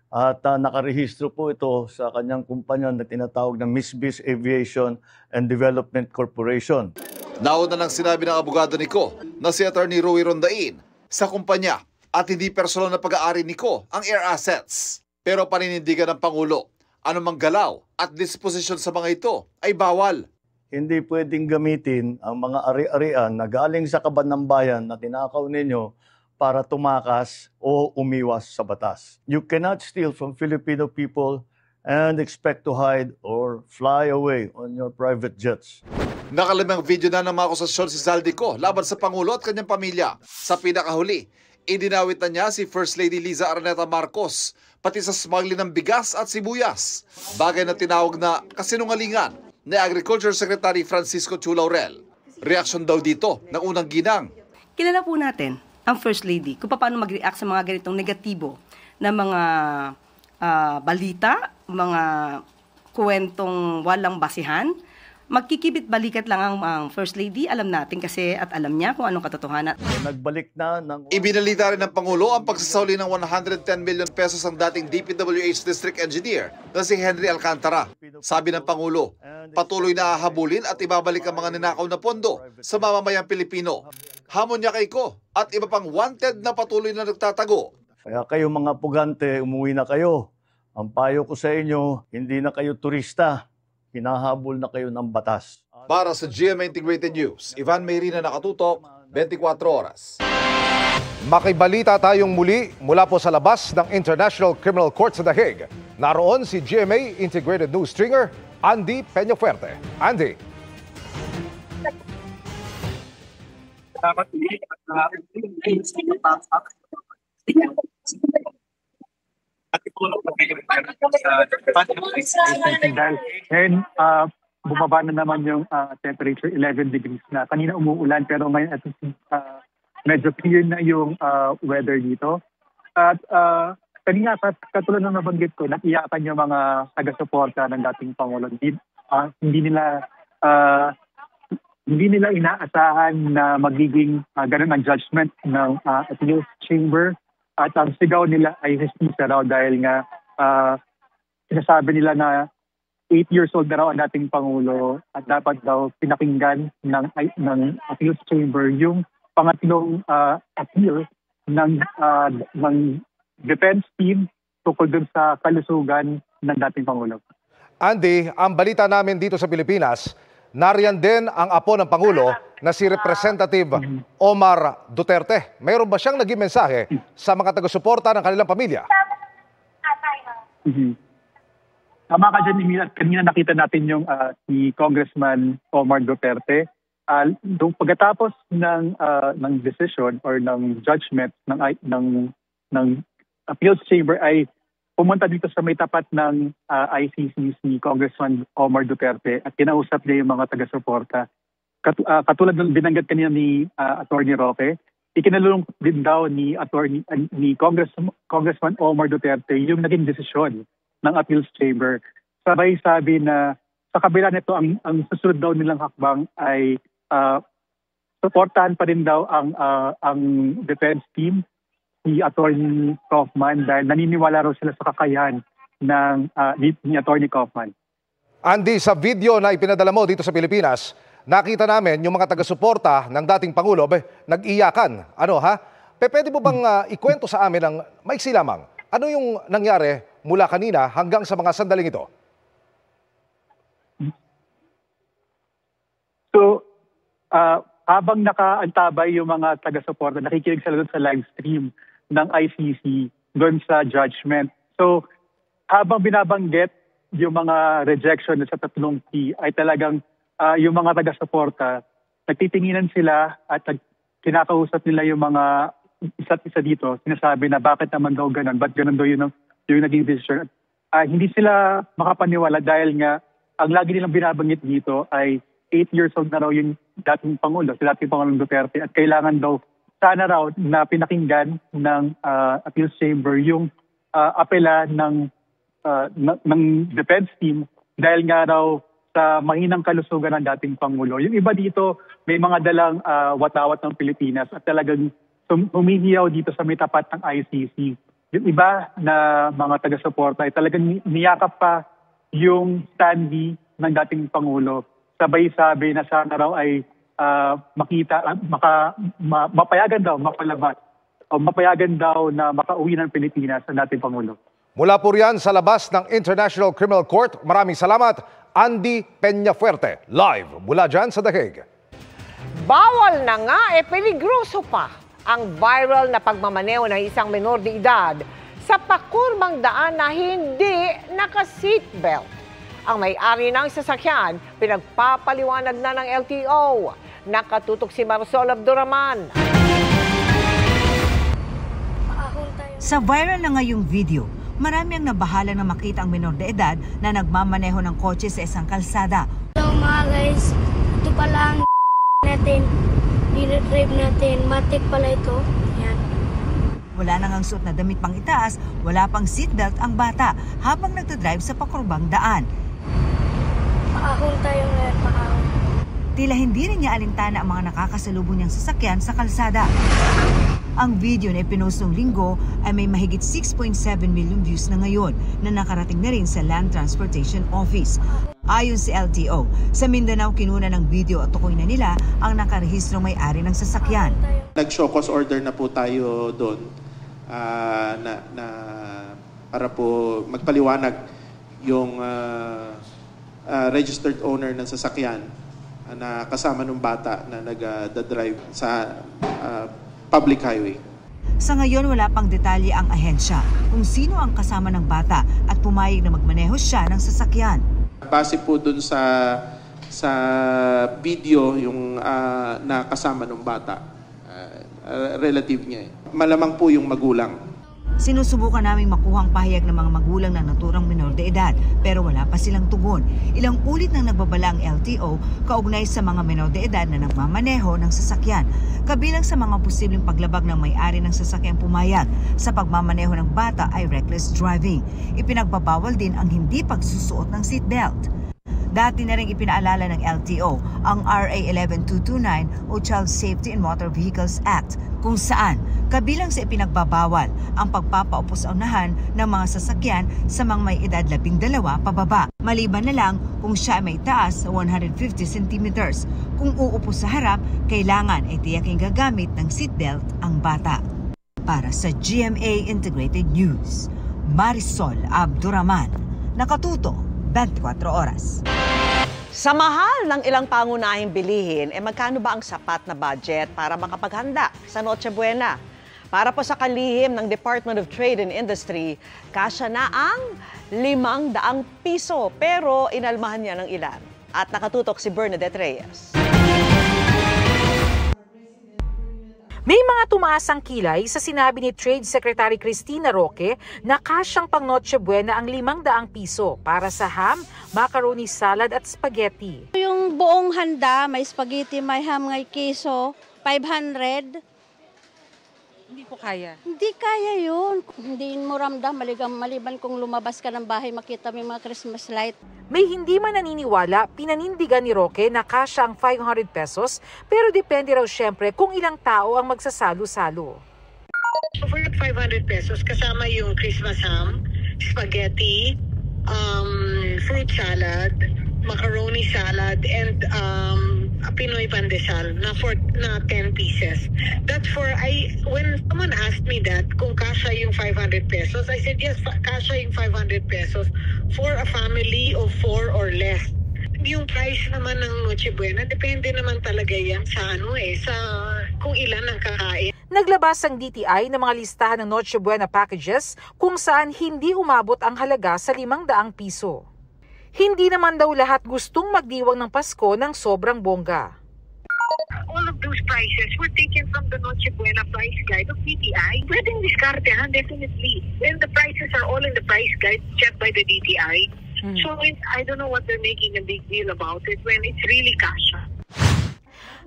At nakarehistro po ito sa kanyang kumpanya na tinatawag na Misbis Aviation and Development Corporation. Nauna nang sinabi ng abogado ni Ko na si Attorney Roy Rondain sa kumpanya at hindi personal na pag-aari ni Ko ang air assets. Pero paninindigan ng Pangulo, anumang galaw at disposisyon sa mga ito ay bawal. Hindi pwedeng gamitin ang mga ari-arian na galing sa kaban ng bayan na tinakaw ninyo para tumakas o umiwas sa batas. You cannot steal from Filipino people and expect to hide or fly away on your private jets. Nakalimang video na ng mga akusasyon si Zaldico laban sa Pangulo at kanyang pamilya. Sa pinakahuli, idinawit na niya si First Lady Liza Araneta Marcos pati sa smuggling ng bigas at sibuyas. Bagay na tinawag na kasinungalingan ni Agriculture Secretary Francisco Chu Laurel. Reaksyon daw dito ng unang ginang. Kilala po natin ang First Lady kung paano mag-react sa mga ganitong negatibo na mga balita, mga kwentong walang basihan. Magkikibit balikat lang ang First Lady, alam natin kasi at alam niya kung anong katotohanan. Nagbalik na ng... Ibinalita rin ng Pangulo ang pagsasauli ng 110 million pesos ang dating DPWH District Engineer na si Henry Alcantara. Sabi ng Pangulo, patuloy na hahabulin at ibabalik ang mga ninakaw na pondo sa mamamayang Pilipino. Hamon niya kay Ko at iba pang wanted na patuloy na nagtatago. Kaya kayo mga pugante, umuwi na kayo. Ang payo ko sa inyo, hindi na kayo turista. Hinahabol na kayo ng batas. Para sa GMA Integrated News, Ivan Mayrina, nakatutok, 24 oras. Makibalita tayong muli mula po sa labas ng International Criminal Court sa The Hague. Naroon si GMA Integrated News stringer Andy Peñafuerte. Andy. And bumaba na naman yung temperature, 11 degrees na. Kanina umuulan pero ngayon medyo clear na yung weather dito. At kanina, katulad ng nabanggit ko, nakiyakan yung mga taga-suporta ng dating Pangulo. Hindi nila inaasahan na magiging ganun ang judgment ng appeals chamber. At ang sigaw nila ay justice raw dahil nga sinasabi nila na 8 years old na raw ang dating Pangulo at dapat daw pinakinggan ng appeals chamber yung pangatlong appeal ng defense team tungkol dun sa kalusugan ng dating Pangulo. Andy, ang balita namin dito sa Pilipinas, nariyan din ang apo ng Pangulo na si Representative Omar Duterte. Mayroon ba siyang naging mensahe sa mga taga-suporta ng kanilang pamilya? Tama ka dyan, Emil. Kanina nakita natin yung si Congressman Omar Duterte. Pagkatapos ng decision or ng judgment ng appeals chamber ay pumunta dito sa may tapat ng ICC si Congressman Omar Duterte at kinausap niya yung mga taga-suporta. Katulad ng binanggit kanina ni Attorney Roque, ikinalulong din daw ni Congressman Omar Duterte yung naging desisyon ng appeals chamber. Sabay sabi na sa kabila nito ang susunod daw nilang hakbang ay suportahan pa rin daw ang defense team, si Attorney Kaufman, dahil naniniwala raw sila sa kakayahan ni Attorney Kaufman. Andy, sa video na ipinadala mo dito sa Pilipinas, nakita namin yung mga taga-suporta ng dating Pangulo, nag-iyakan. Pwede mo bang ikwento sa amin ng maiksi lamang? Ano yung nangyari mula kanina hanggang sa mga sandaling ito? So, habang nakaantabay yung mga taga-suporta, nakikinig sila doon sa live stream ng ICC doon sa judgment. So, habang binabanggit yung mga rejection sa tatlong P, ay talagang yung mga taga-suporta, nagtitinginan sila at kinakausap nila yung mga isa't isa dito. Sinasabi na bakit naman daw ganun, ba't ganun daw yung naging decision. Hindi sila makapaniwala dahil nga ang lagi nilang binabanggit dito ay 8 years old na raw yung dating Pangulo, si dating Pangulong Duterte, at kailangan daw sana raw na pinakinggan ng appeals chamber yung apela ng defense team dahil nga raw sa mahinang kalusugan ng dating Pangulo. Yung iba dito may mga dalang watawat ng Pilipinas at talagang humihiyaw dito sa may tapat ng ICC. Yung iba na mga taga-suporta ay talagang niyakap pa yung standee ng dating Pangulo. Sabay sabi na sana raw ay mapayagan daw mapalabas o mapayagan daw na makauwi ng Pilipinas sa dating Pangulo. Mula po riyan sa labas ng International Criminal Court, maraming salamat, Andy Peñafuerte, live mula dyan sa The Hague. Bawal na nga, peligroso pa ang viral na pagmamaneho ng isang menor de edad sa pakurmang daan na hindi naka-seatbelt. Ang may-ari ng sasakyan, pinagpapaliwanag na ng LTO. Nakatutok si Marisol Abduraman. Sa viral na ngayong video, marami ang nabahala na makita ang menor de edad na nagmamaneho ng kotse sa isang kalsada. Hello mga guys, ito pala ang natin, dinidrive natin, matik pala ito. Yan. Wala nang ang suot na damit pang itaas, wala pang seatbelt ang bata habang nagdadrive sa pakurbang daan. Paahon tayo ngayon, paahon. Tila hindi rin niya alintana ang mga nakakasalubong niyang sasakyan sa kalsada. Ang video na ipinost noong linggo ay may mahigit 6.7 million views na ngayon na nakarating na rin sa Land Transportation Office. Ayon sa LTO, sa Mindanao kinuna ng video at tukoy na nila ang nakarehistrong may-ari ng sasakyan. Nag-show cause order na po tayo doon para po magpaliwanag yung registered owner ng sasakyan na kasama ng bata na nag-drive sa public highway. Sa ngayon, wala pang detalye ang ahensya kung sino ang kasama ng bata at pumayag na magmaneho siya ng sasakyan. Base po dun sa video yung nakasama ng bata, relative niya. Malamang po yung magulang. Sinusubukan naming makuhang pahayag ng mga magulang ng naturang minor de edad pero wala pa silang tugon. Ilang ulit nang nagbabala ang LTO kaugnay sa mga minor de edad na nagmamaneho ng sasakyan. Kabilang sa mga posibleng paglabag ng may-ari ng sasakyang pumayag sa pagmamaneho ng bata ay reckless driving. Ipinagbabawal din ang hindi pagsusuot ng seatbelt. Dati na rin ipinaalala ng LTO ang RA 11229 o Child Safety in Motor Vehicles Act kung saan kabilang sa ipinagbabawal ang pagpapaupo sa unahan ng mga sasakyan sa mga may edad 12 pababa. Maliban na lang kung siya ay may taas sa 150 centimeters. Kung uupo sa harap, kailangan ay tiyaking gagamit ng seatbelt ang bata. Para sa GMA Integrated News, Marisol Abduraman, nakatuto 24 oras. Sa mahal ng ilang pangunahing bilihin, magkano ba ang sapat na budget para makapaghanda sa Noche Buena? Para po sa kalihim ng Department of Trade and Industry, kasya na ang 500 piso pero inalmahan niya ng ilan. At nakatutok si Bernadette Reyes. May mga tumaas ang kilay sa sinabi ni Trade Secretary Cristina Roque na kasyang pang Noche Buena ang 500 piso para sa ham, macaroni salad at spaghetti. Yung buong handa, may spaghetti, may ham, may keso, 500. Hindi po kaya? Hindi kaya yun. Hindi mo ramdam, maliban kung lumabas ka ng bahay, makita mo yung mga Christmas light. May hindi man naniniwala, pinanindigan ni Roque na kasya ang 500 pesos pero depende raw syempre kung ilang tao ang magsasalo-salo. For 500 pesos, kasama yung Christmas ham, spaghetti, fruit salad, macaroni salad, and Pinoy pandesal na 10 pieces. That's when someone asked me that, kung kasya yung 500 pesos, I said yes, kasya yung 500 pesos for a family of 4 or less. Yung price naman ng Noche Buena, depende naman talaga yan sa sa kung ilan ang kakain. Naglabas ang DTI ng mga listahan ng Noche Buena packages kung saan hindi umabot ang halaga sa 500 piso. Hindi naman daw lahat gustong magdiwang ng Pasko ng sobrang bongga. All of those prices were taken from the Noche Buena price guide of DTI. Pwedeng diskartehan, definitely. And the prices are all in the price guide checked by the DTI. So I don't know what they're making a big deal about it when it's really kasha.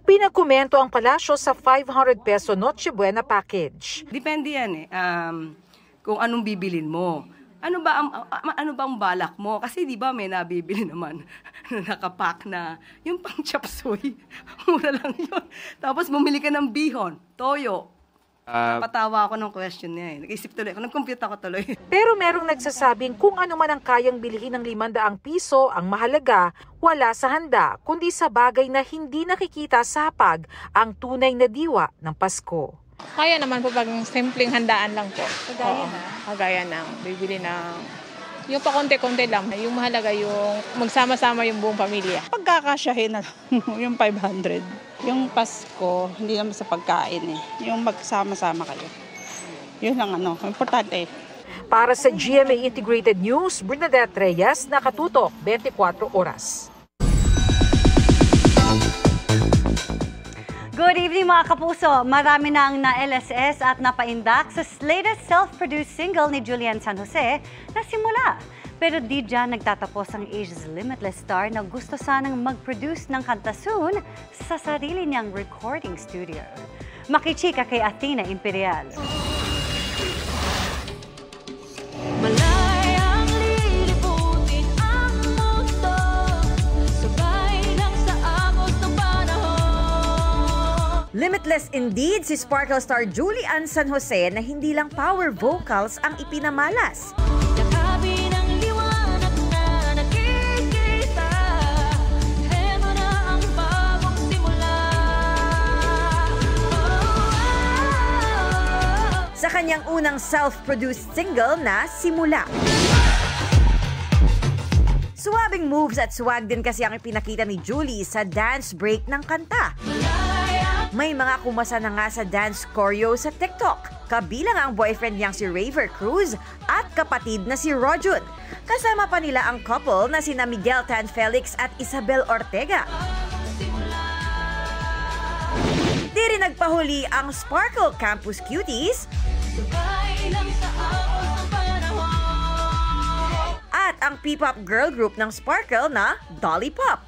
Pinagkomento ang palasyo sa 500 peso Noche Buena package. Depende yan kung anong bibilin mo. Ano ba ang balak mo? Kasi di ba may nabibili naman na nakapack na yung pang chop suey. Mura lang yun. Tapos bumili ka ng bihon, toyo. Patawa ako ng question niya. Nag-isip tuloy ako, nag-compute ako tuloy. Pero merong nagsasabing kung ano man ang kayang bilhin ng 500 piso, ang mahalaga, wala sa handa, kundi sa bagay na hindi nakikita sa hapag ang tunay na diwa ng Pasko. Kaya naman po pag simpleng handaan lang po. Kagaya na? Kagaya na. Bibili na yung pa konti-konti lang. Yung mahalaga yung magsama-sama yung buong pamilya. Pagkakasyahin na lang yung 500. Yung Pasko, hindi naman sa pagkain Yung magsama-sama kayo. Yun lang importante. Para sa GMA Integrated News, Bernadette Reyes, nakatutok 24 oras. Good evening mga kapuso! Marami na ang na-LSS at napaindak sa latest self-produced single ni Julian San Jose na Simula. Pero di dyan nagtatapos ang Asia's Limitless star na gusto sanang mag-produce ng kanta soon sa sarili niyang recording studio. Makichika kay Athena Imperial. Limitless indeed si Sparkle star Julian San Jose na hindi lang power vocals ang ipinamalas. Sa kanyang unang self-produced single na Simula. Suwabing moves at swag din kasi ang ipinakita ni Julie sa dance break ng kanta. May mga kumasa na nga sa dance choreo sa TikTok. kabilang ang boyfriend niyang si Raver Cruz at kapatid na si Rojun. Kasama pa nila ang couple na sina Miguel Tan Felix at Isabel Ortega. Di rin nagpahuli ang Sparkle Campus Cuties at ang P-pop girl group ng Sparkle na Dolly Pop.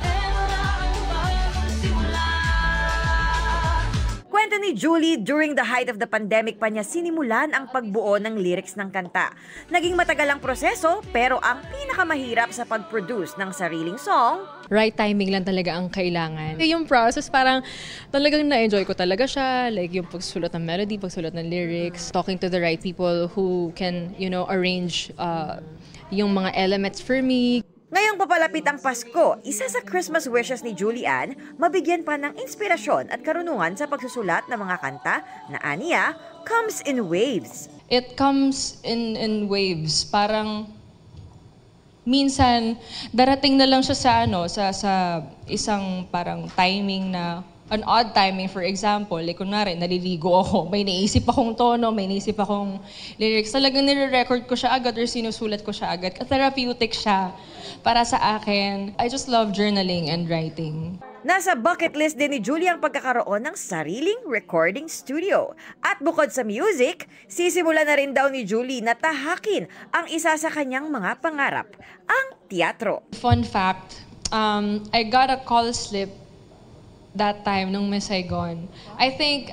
Kwento ni Julie, during the height of the pandemic pa niya sinimulan ang pagbuo ng lyrics ng kanta. Naging matagal ang proseso, pero ang pinakamahirap sa pag-produce ng sariling song, right timing lang talaga ang kailangan. Yung process, parang talagang na-enjoy ko talaga siya. Like yung pagsulat ng melody, pagsulat ng lyrics, talking to the right people who can, arrange yung mga elements for me. Ngayong papalapit ang Pasko, isa sa Christmas wishes ni Julian, mabigyan pa ng inspirasyon at karunungan sa pagsusulat ng mga kanta na aniya comes in waves. It comes in waves. Parang minsan darating na lang siya sa isang parang timing na an odd timing, for example, like kunwari, naliligo ako, may naisip akong tono, may naisip akong lyrics, talagang nire-record ko siya agad or sinusulat ko siya agad. Therapeutic siya para sa akin. I just love journaling and writing. Nasa bucket list din ni Julie ang pagkakaroon ng sariling recording studio. At bukod sa music, sisimula na rin daw ni Julie na tahakin ang isa sa kanyang mga pangarap, ang teatro. Fun fact, I got a call slip that time nung Miss Saigon. I think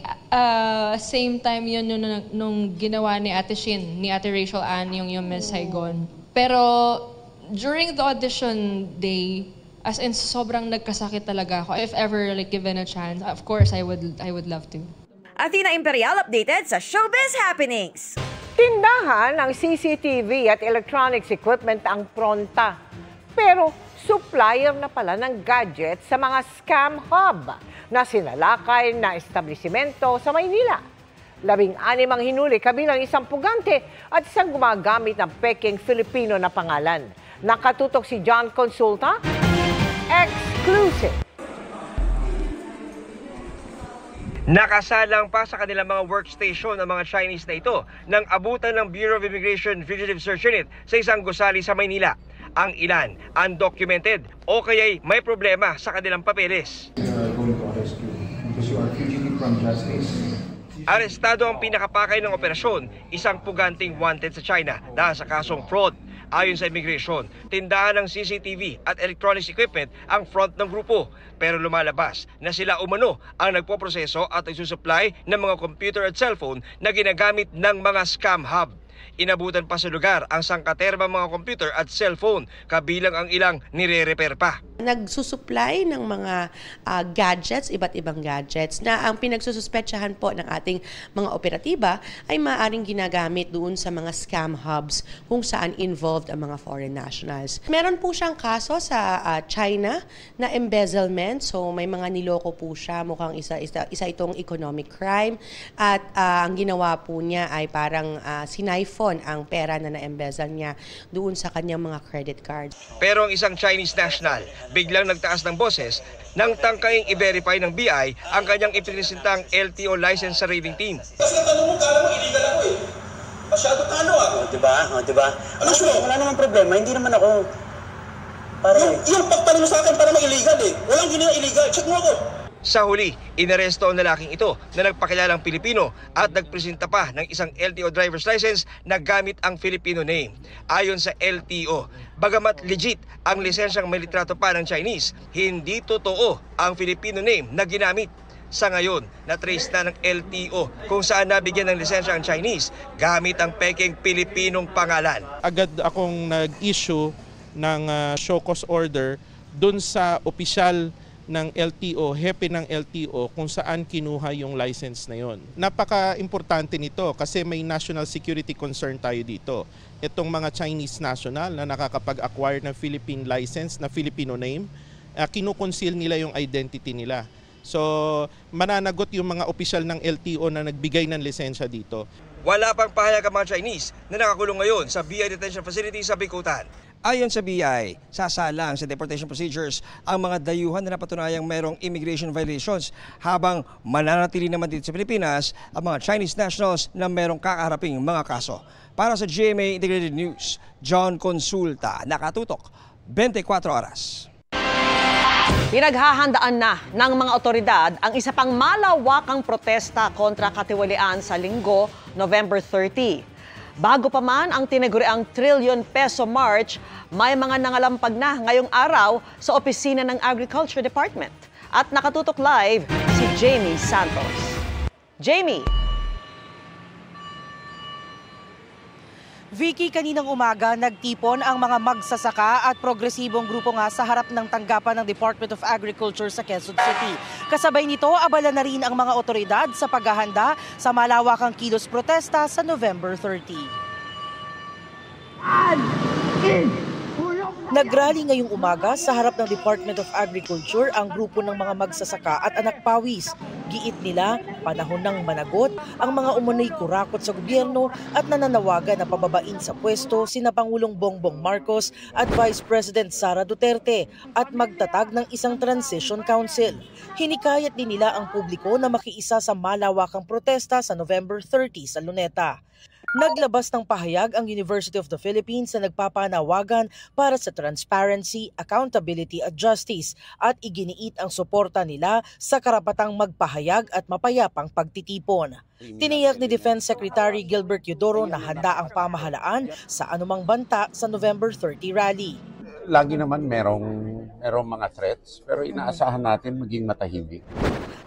same time yun nung ginawa ni Ate Shin, ni Ate Rachel Ann yung Miss Saigon. Pero during the audition day, as in sobrang nagkasakit talaga ako. If ever given a chance, of course I would love to. Athena Imperial updated sa Showbiz Happenings. Tindahan ng CCTV at electronics equipment ang pronta. Pero supplier na pala ng gadget sa mga scam hub na sinalakay na establisimento sa Maynila. 16 ang hinuli kabilang isang pugante at isang gumagamit ng peking Filipino na pangalan. Nakatutok si John Consulta. Exclusive. Nakasalang pa sa kanilang mga workstation ang mga Chinese na ito nang abutan ng Bureau of Immigration Fugitive Search Unit sa isang gusali sa Maynila. Ang ilan, undocumented o kaya'y may problema sa kanilang papeles. Arestado ang pinakapakay ng operasyon, isang puganting wanted sa China dahil sa kasong fraud. Ayon sa immigration, tindahan ng CCTV at electronics equipment ang front ng grupo. Pero lumalabas na sila umano ang nagpoproseso at nagsusupply ng mga computer at cellphone na ginagamit ng mga scam hub. Inabutan pa sa lugar ang sangkaterbang mga computer at cellphone, kabilang ang ilang nire-repair pa. Nagsusupply ng mga gadgets, iba't ibang gadgets, na ang pinagsususpetsahan po ng ating mga operatiba ay maaaring ginagamit doon sa mga scam hubs kung saan involved ang mga foreign nationals. Meron po siyang kaso sa China na embezzlement, so may mga niloko po siya, mukhang isa itong economic crime, at ang ginawa po niya ay parang siniphon ang pera na na-embezzle niya doon sa kanyang mga credit cards. Pero ang isang Chinese national biglang nagtaas ng boses nang tangkaing i-verify ng BI ang kanyang ipinisintang LTO license sa raiding team. Kasi tanong mo, kala mo illegal ako eh. Masyado talo ah. Diba? Ano wala namang problema, hindi naman ako yung pagtanong sa akin para illegal eh. Walang ginawa illegal. Check mo ako. Sa huli, inaresto ang lalaking ito na nagpakilalang Pilipino at nagpresenta pa ng isang LTO driver's license na gamit ang Filipino name. Ayon sa LTO, bagamat legit ang lisensyang may litrato pa ng Chinese, hindi totoo ang Filipino name na ginamit. Sa ngayon, na-trace na ng LTO kung saan nabigyan ng lisensya ang Chinese gamit ang peking Pilipinong pangalan. Agad akong nag-issue ng show cause order dun sa opisyal ng LTO, hepe ng LTO, kung saan kinuha yung license na yon. Napaka-importante nito kasi may national security concern tayo dito. Itong mga Chinese national na nakakapag-acquire ng Philippine license na Filipino name, kinukonceal nila yung identity nila. So, mananagot yung mga opisyal ng LTO na nagbigay ng lisensya dito. Wala pang pahayag ang mga Chinese na nakakulong ngayon sa BI Detention Facility sa Bicutan. Ayon sa BI, sasalang sa deportation procedures ang mga dayuhan na napatunayang mayroong immigration violations habang mananatili naman dito sa Pilipinas ang mga Chinese nationals na mayroong kakaharaping mga kaso. Para sa GMA Integrated News, John Consulta, nakatutok 24 oras. Pinaghahandaan na ng mga otoridad ang isa pang malawakang protesta kontra katiwalian sa Linggo, November 30. Bago pa man ang tinaguriang trillion peso march, may mga nangalampag na ngayong araw sa opisina ng Agriculture Department. At nakatutok live si Jamie Santos. Jamie! Vicky, kaninang umaga nagtipon ang mga magsasaka at progresibong grupo nga sa harap ng tanggapan ng Department of Agriculture sa Quezon City. Kasabay nito, abala na rin ang mga otoridad sa paghahanda sa malawakang kilos protesta sa November 30. Nagrally ngayong umaga sa harap ng Department of Agriculture ang grupo ng mga magsasaka at anak pawis. Giit nila, panahon ng managot ang mga umunoy kurakot sa gobyerno at nananawagan na pababain sa pwesto sina Pangulong Bongbong Marcos at Vice President Sara Duterte at magtatag ng isang transition council. Hinikayat din nila ang publiko na makiisa sa malawakang protesta sa November 30 sa Luneta. Naglabas ng pahayag ang University of the Philippines na nagpapanawagan para sa transparency, accountability at justice at iginiit ang suporta nila sa karapatang magpahayag at mapayapang pagtitipon. Tiniyak ni Defense Secretary Gilbert Eudoro na handa ang pamahalaan sa anumang banta sa November 30 rally. Lagi naman merong mga threats pero inaasahan natin maging matahimik.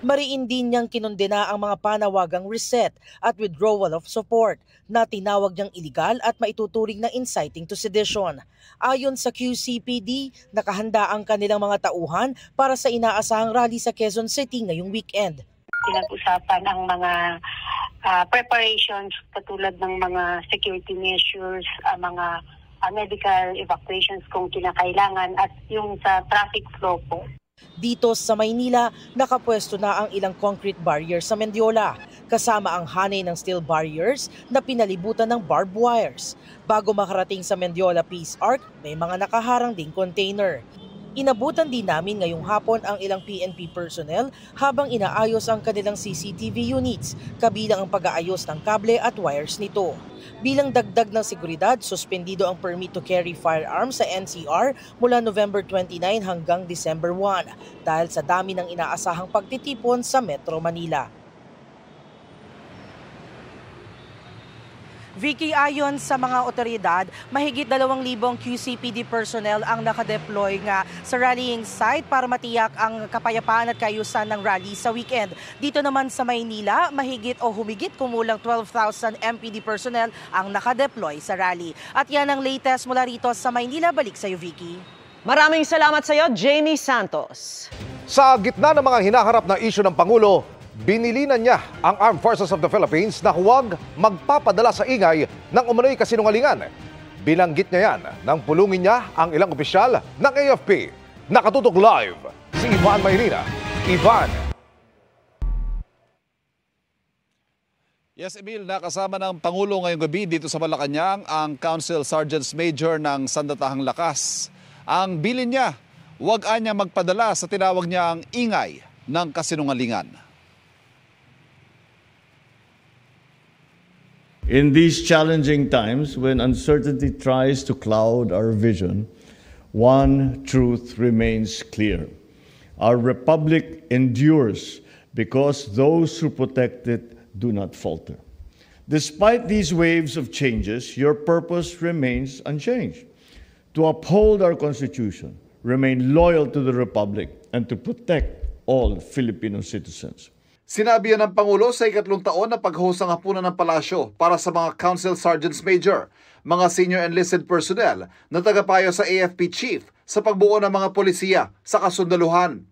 Mariin din niyang kinondena ang mga panawagang reset at withdrawal of support na tinawag niyang iligal at maituturing na inciting to sedition. Ayon sa QCPD, nakahanda ang kanilang mga tauhan para sa inaasahang rally sa Quezon City ngayong weekend. Pinag-usapan ang mga preparations katulad ng mga security measures, mga medical evacuations kung kinakailangan at yung sa traffic flow po. Dito sa Maynila, nakapwesto na ang ilang concrete barriers sa Mendiola, kasama ang hanay ng steel barriers na pinalibutan ng barbed wires. Bago makarating sa Mendiola Peace Arc, may mga nakaharang ding container. Inabutan din namin ngayong hapon ang ilang PNP personnel habang inaayos ang kanilang CCTV units, kabilang ang pag-aayos ng kable at wires nito. Bilang dagdag ng seguridad, suspendido ang permit to carry firearms sa NCR mula November 29 hanggang December 1 dahil sa dami ng inaasahang pagtitipon sa Metro Manila. Vicky, ayon sa mga otoridad, mahigit 2,000 QCPD personnel ang nakadeploy nga sa rallying site para matiyak ang kapayapaan at kaayusan ng rally sa weekend. Dito naman sa Maynila, mahigit o humigit kumulang 12,000 MPD personnel ang nakadeploy sa rally. At yan ang latest mula rito sa Maynila. Balik sa iyo, Vicky. Maraming salamat sa iyo, Jamie Santos. Sa gitna ng mga hinaharap na isyu ng Pangulo, binilinan niya ang Armed Forces of the Philippines na huwag magpapadala sa ingay ng umano'y kasinungalingan. Binanggit niya yan nang pulungin niya ang ilang opisyal ng AFP. Nakatutok live si Ivan Mayrina. Ivan. Yes, Emil, nakasama ng Pangulo ngayong gabi dito sa Malacanang ang Council Sergeants Major ng Sandatahang Lakas. Ang bilin niya, huwag anya magpadala sa tinawag niya ang ingay ng kasinungalingan. In these challenging times, when uncertainty tries to cloud our vision, one truth remains clear. Our republic endures because those who protect it do not falter. Despite these waves of changes, your purpose remains unchanged: to uphold our Constitution, remain loyal to the Republic, and to protect all Filipino citizens. Sinabi yan ng Pangulo sa ikatlong taon na pag-host ng hapunan ng palasyo para sa mga Council Sergeants Major, mga senior enlisted personnel na tagapayo sa AFP Chief sa pagbuo ng mga polisiya sa kasundaluhan.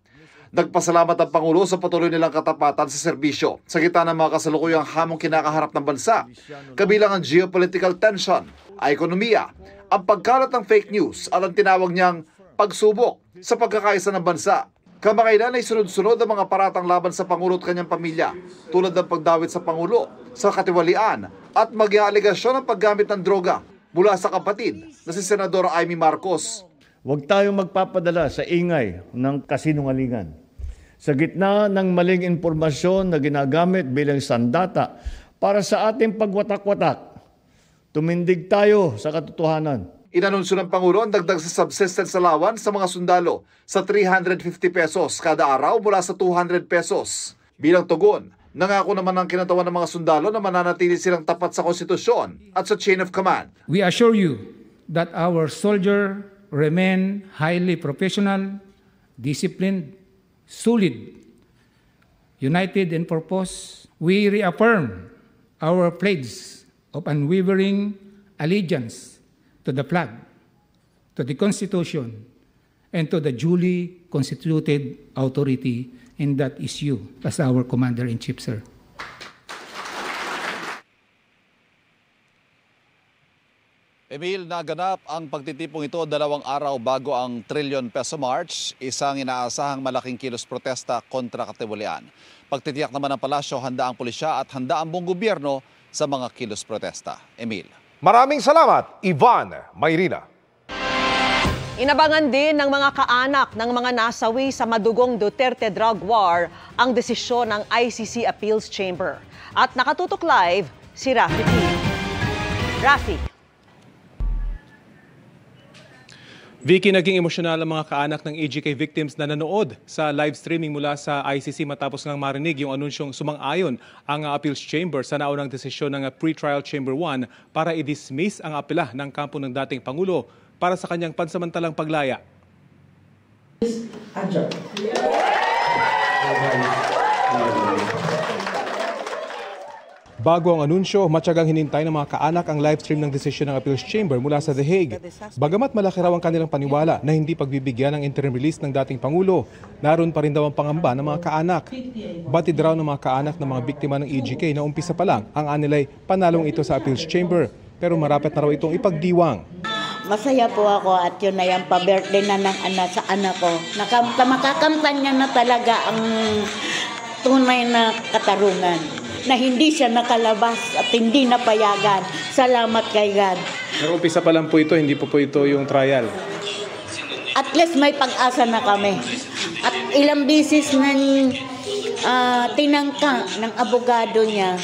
Nagpasalamat ang Pangulo sa patuloy nilang katapatan sa serbisyo sa gitna ng mga kasalukuyang hamong kinakaharap ng bansa, kabilang ang geopolitical tension, ekonomiya, ang pagkalat ng fake news at ang tinawag niyang pagsubok sa pagkakaisa ng bansa. Kamakailan ay sunod-sunod ang mga paratang laban sa Pangulo at kanyang pamilya, tulad ng pagdawit sa Pangulo, sa katiwalian at maging alegasyon ng paggamit ng droga mula sa kapatid na si Senador Amy Marcos. Huwag tayong magpapadala sa ingay ng kasinungalingan. Sa gitna ng maling impormasyon na ginagamit bilang sandata para sa ating pagwatak-watak, tumindig tayo sa katotohanan. Inanunsyo ng Pangulo ang dagdag sa subsistence allowance sa mga sundalo sa 350 pesos kada araw mula sa 200 pesos. Bilang tugon, nangako naman ang kinatawan ng mga sundalo na mananatili silang tapat sa konstitusyon at sa chain of command. We assure you that our soldier remain highly professional, disciplined, solid, united in purpose. We reaffirm our pledge of unwavering allegiance to the flag, to the Constitution, and to the duly constituted authority, and that is you as our Commander-in-Chief, sir. Emil, naganap ang pagtitipong ito 2 araw bago ang trillion peso march, isang inaasahang malaking kilos protesta kontra katiwalian. Pagtitiyak naman ng palasyo, handa ang pulisya at handa ang buong gobyerno sa mga kilos protesta. Emil. Maraming salamat, Ivan Mayrina. Inabangan din ng mga kaanak ng mga nasawi sa madugong Duterte drug war ang desisyon ng ICC Appeals Chamber. At nakatutok live si Rafi T. Rafi. Vicky, naging emosyonal ang mga kaanak ng EJK victims na nanood sa live streaming mula sa ICC matapos ngang marinig yung anunsyong sumang-ayon ang Appeals Chamber sa naunang desisyon ng Pre-Trial Chamber 1 para i-dismiss ang apela ng kampo ng dating Pangulo para sa kanyang pansamantalang paglaya. Bago ang anunsyo, matyagang hinintay ng mga kaanak ang livestream ng desisyon ng Appeals Chamber mula sa The Hague. Bagamat malaki raw ang kanilang paniwala na hindi pagbibigyan ng interim release ng dating Pangulo, naroon pa rin daw ang pangamba ng mga kaanak. Batid raw ng mga kaanak ng mga biktima ng EJK na umpisa pa lang ang anilay panalong ito sa Appeals Chamber, pero marapit na raw itong ipagdiwang. Masaya po ako at yun na yung pa-birthday na ng anak sa anak ko. Makakamtan niya na talaga ang tunay na katarungan. Na hindi siya nakalabas at hindi napayagan. Salamat kay God. Pero umpisa pa lang po ito, hindi po ito yung trial. At least may pag-asa na kami. At ilang bisis na tinangka ng abogado niya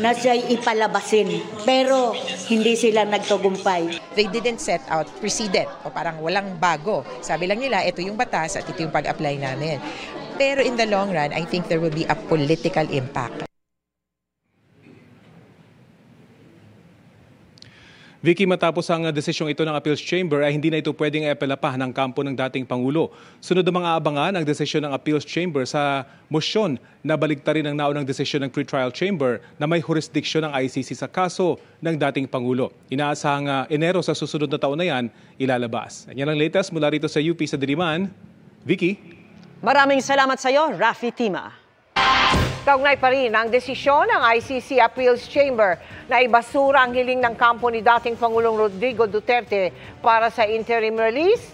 na siya ipalabasin. Pero hindi sila nagtagumpay. They didn't set out precedent o parang walang bago. Sabi lang nila, ito yung batas at ito yung pag-apply namin. Pero in the long run, I think there will be a political impact. Vicky, matapos ang desisyong ito ng Appeals Chamber ay hindi na ito pwedeng i-apela pa ng kampo ng dating Pangulo. Sunod ang mga abangan ang desisyon ng Appeals Chamber sa mosyon na baliktarin ang naunang desisyon ng Pre-Trial Chamber na may jurisdiksyon ng ICC sa kaso ng dating Pangulo. Inaasahang Enero sa susunod na taon na yan ilalabas. Yan ang latest mula rito sa UP sa Diliman. Vicky? Maraming salamat sa iyo, Rafi Tima. Kaugnay pa rin ang desisyon ng ICC Appeals Chamber na ibasura ang hiling ng kampo ni dating Pangulong Rodrigo Duterte para sa interim release.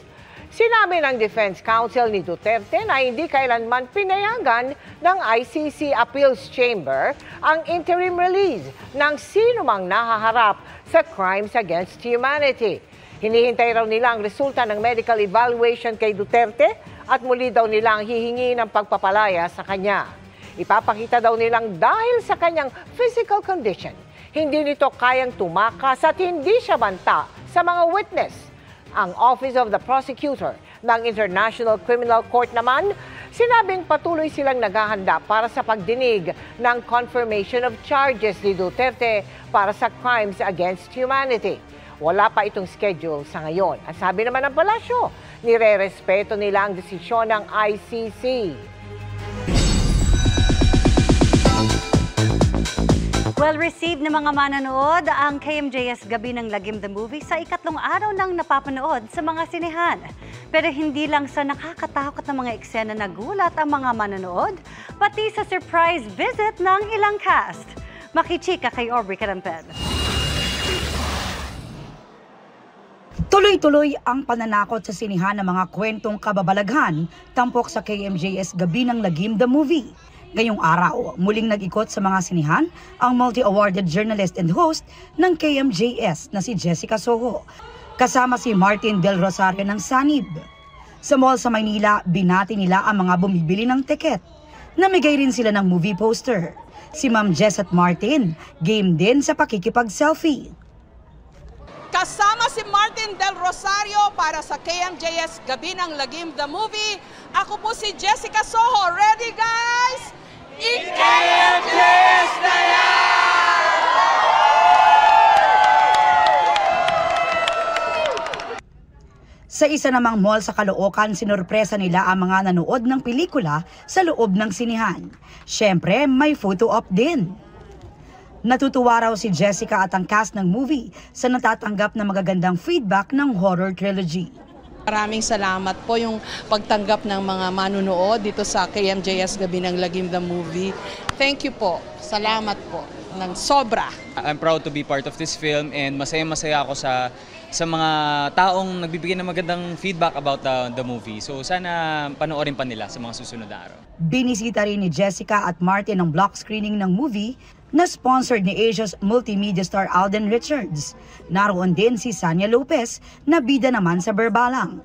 Sinabi ng Defense Counsel ni Duterte na hindi kailanman pinayagan ng ICC Appeals Chamber ang interim release ng sino mang nahaharap sa crimes against humanity. Hinihintay raw nila ang resulta ng medical evaluation kay Duterte at muli daw nilang hihingi ng pagpapalaya sa kanya. Ipapakita daw nilang dahil sa kanyang physical condition, hindi nito kayang tumakas at hindi siya banta sa mga witness. Ang Office of the Prosecutor ng International Criminal Court naman, sinabing patuloy silang naghahanda para sa pagdinig ng confirmation of charges ni Duterte para sa crimes against humanity. Wala pa itong schedule sa ngayon. Ang sabi naman ng palasyo, nire-respeto nila ang desisyon ng ICC. Well-received ng mga mananood ang KMJS Gabi ng Lagim the Movie sa ikatlong araw ng napapanood sa mga sinehan. Pero hindi lang sa nakakatakot na mga eksena nagulat ang mga mananood, pati sa surprise visit ng ilang cast. Makichika kay Aubrey Caramped. Tuloy-tuloy ang pananakot sa sinihan ng mga kwentong kababalaghan, tampok sa KMJS Gabi ng Lagim the Movie. Ngayong araw, muling nag-ikot sa mga sinihan ang multi-awarded journalist and host ng KMJS na si Jessica Soho, kasama si Martin Del Rosario ng Sanib. Sa mall sa Maynila, binati nila ang mga bumibili ng tiket. Namigay rin sila ng movie poster. Si Ma'am Jess at Martin, game din sa pakikipag-selfie. Kasama si Martin Del Rosario para sa KMJS Gabi ng Lagim the Movie. Ako po si Jessica Soho. Ready guys? KMJS na yan! Sa isa namang mall sa Caloocan, sinurpresa nila ang mga nanood ng pelikula sa loob ng sinihan. Siyempre, may photo op din. Natutuwa raw si Jessica at ang cast ng movie sa natatanggap na magagandang feedback ng horror trilogy. Maraming salamat po yung pagtanggap ng mga manunood dito sa KMJS Gabi ng Lagim the Movie. Thank you po. Salamat po. Ng sobra. I'm proud to be part of this film and masaya-masaya ako sa mga taong nagbibigay ng magandang feedback about the movie. So sana panoorin pa nila sa mga susunod na araw. Binisita rin ni Jessica at Martin ang block screening ng movie na sponsored ni Asia's multimedia star Alden Richards. Naroon din si Sanya Lopez na bida naman sa Berbalang.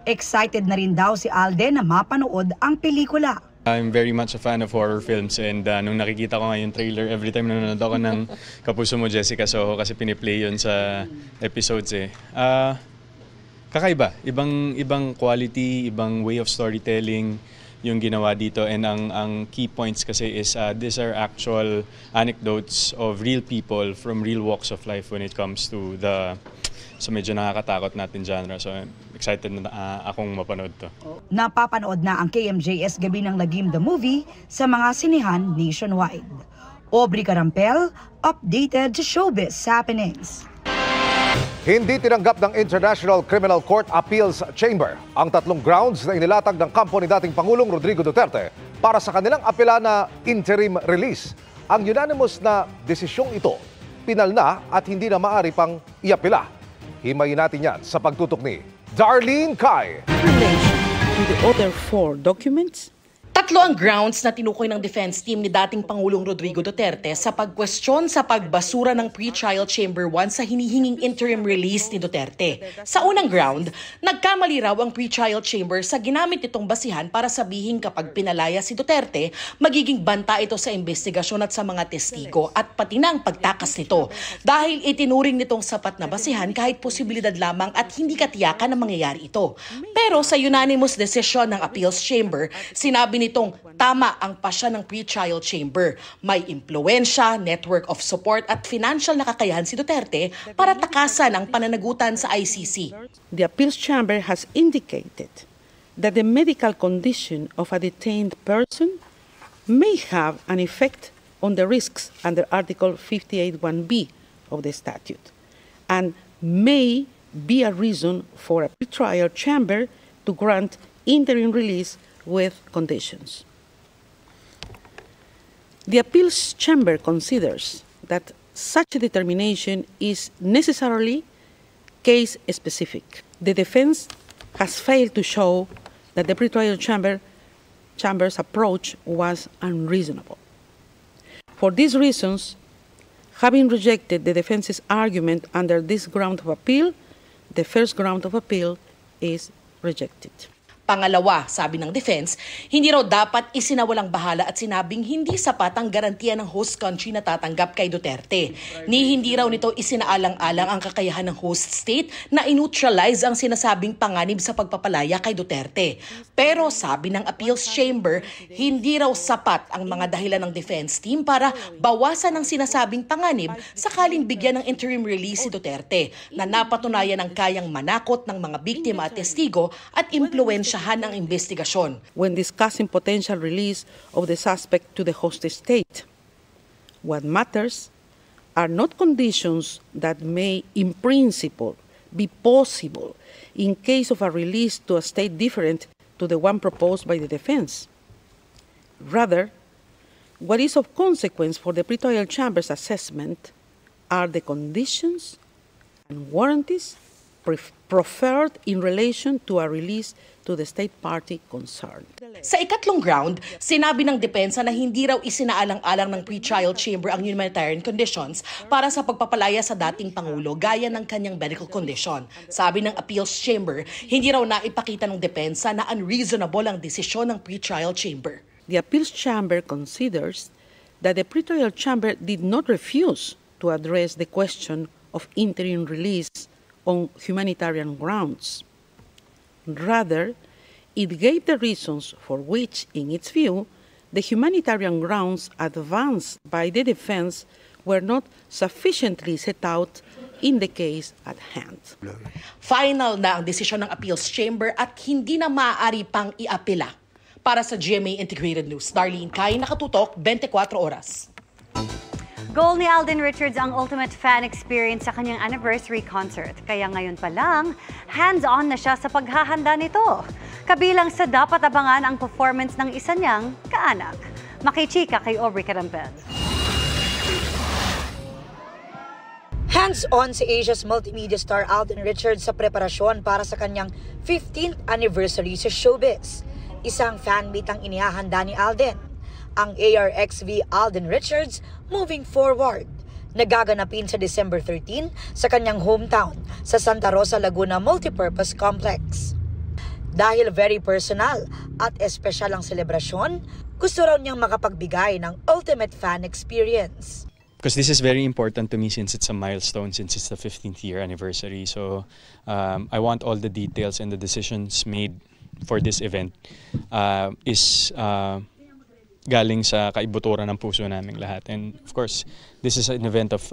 Excited na rin daw si Alden na mapanood ang pelikula. I'm very much a fan of horror films and nung nakikita ko nga yung trailer, every time nanonood ako ng Kapuso Mo Jessica Soho kasi piniplay yun sa episodes kakaiba, ibang quality, ibang way of storytelling yung ginawa dito and ang key points kasi is these are actual anecdotes of real people from real walks of life when it comes to so medyo nakakatakot natin genre. So excited na akong mapanood to. Napapanood na ang KMJS Gabi ng Lagim the Movie sa mga sinihan nationwide. Aubrey Carampel, updated to Showbiz Happenings. Hindi tinanggap ng International Criminal Court Appeals Chamber ang 3 grounds na inilatag ng kampo ni dating Pangulong Rodrigo Duterte para sa kanilang apela na interim release. Ang unanimous na desisyong ito, pinal na at hindi na maaari pang iapela. Himayin natin yan sa pagtutok ni Darlene Kai. In relation to the other 4 documents, 3 ang grounds na tinukoy ng defense team ni dating Pangulong Rodrigo Duterte sa pagkwestiyon sa pagbasura ng pre-trial chamber 1 sa hinihinging interim release ni Duterte. Sa unang ground, nagkamali raw ang pre-trial chamber sa ginamit nitong basihan para sabihin kapag pinalaya si Duterte, magiging banta ito sa investigasyon at sa mga testigo at pati na ang pagtakas nito. Dahil itinuring nitong sapat na basihan kahit posibilidad lamang at hindi katiyakan na mangyayari ito. Pero sa unanimous decision ng appeals chamber, sinabi nitong tama ang pasya ng pre-trial chamber. May impluensya, network of support at financial na kakayahan si Duterte para takasan ang pananagutan sa ICC. The appeals chamber has indicated that the medical condition of a detained person may have an effect on the risks under Article 58(1)(b) of the statute and may be a reason for a pre-trial chamber to grant interim release with conditions. The appeals chamber considers that such a determination is necessarily case-specific. The defense has failed to show that the pretrial chamber's approach was unreasonable. For these reasons, having rejected the defense's argument under this ground of appeal, the first ground of appeal is rejected. Pangalawa, sabi ng defense, hindi raw dapat isinawalang bahala at sinabing hindi sapat ang garantiya ng host country na tatanggap kay Duterte. Ni hindi raw nito isinaalang-alang ang kakayahan ng host state na i-neutralize ang sinasabing panganib sa pagpapalaya kay Duterte. Pero sabi ng appeals chamber, hindi raw sapat ang mga dahilan ng defense team para bawasan ang sinasabing panganib sakaling bigyan ng interim release si Duterte na napatunayan ng kayang manakot ng mga biktima at testigo at impluensya ang investigasyon. When discussing potential release of the suspect to the host state, what matters are not conditions that may, in principle, be possible in case of a release to a state different to the one proposed by the defense. Rather, what is of consequence for the pretrial chamber's assessment are the conditions and warranties proffered in relation to a release to to the state party concerned. Sa ikatlong ground, sinabi ng depensa na hindi raw isinaalang-alang ng pre-trial chamber ang humanitarian conditions para sa pagpapalaya sa dating Pangulo gaya ng kanyang medical condition. Sabi ng appeals chamber, hindi raw naipakita ng depensa na unreasonable ang desisyon ng pre-trial chamber. The appeals chamber considers that the pre-trial chamber did not refuse to address the question of interim release on humanitarian grounds. Rather, it gave the reasons for which, in its view, the humanitarian grounds advanced by the defense were not sufficiently set out in the case at hand. Final na ang desisyon ng appeals chamber at hindi na maaari pang iapela. Para sa GMA Integrated News, Darlene Kai, Nakatutok, 24 oras. Goal ni Alden Richards ang ultimate fan experience sa kanyang anniversary concert. Kaya ngayon pa lang, hands-on na siya sa paghahanda nito. Kabilang sa dapat abangan ang performance ng isa niyang kaanak. Makichika kay Aubrey Carampel. Hands-on si Asia's multimedia star Alden Richards sa preparasyon para sa kanyang 15th anniversary sa showbiz. Isang fan meet ang inihahanda ni Alden. Ang ARXV Alden Richards Moving Forward, nagaganapin sa December 13 sa kanyang hometown sa Santa Rosa, Laguna Multipurpose Complex. Dahil very personal at espesyal ang selebrasyon, gusto raw niyang makapagbigay ng ultimate fan experience. Because this is very important to me since it's a milestone, since it's the 15th year anniversary. So I want all the details and the decisions made for this event is galing sa kaibuturan ng puso naming lahat. And of course, this is an event of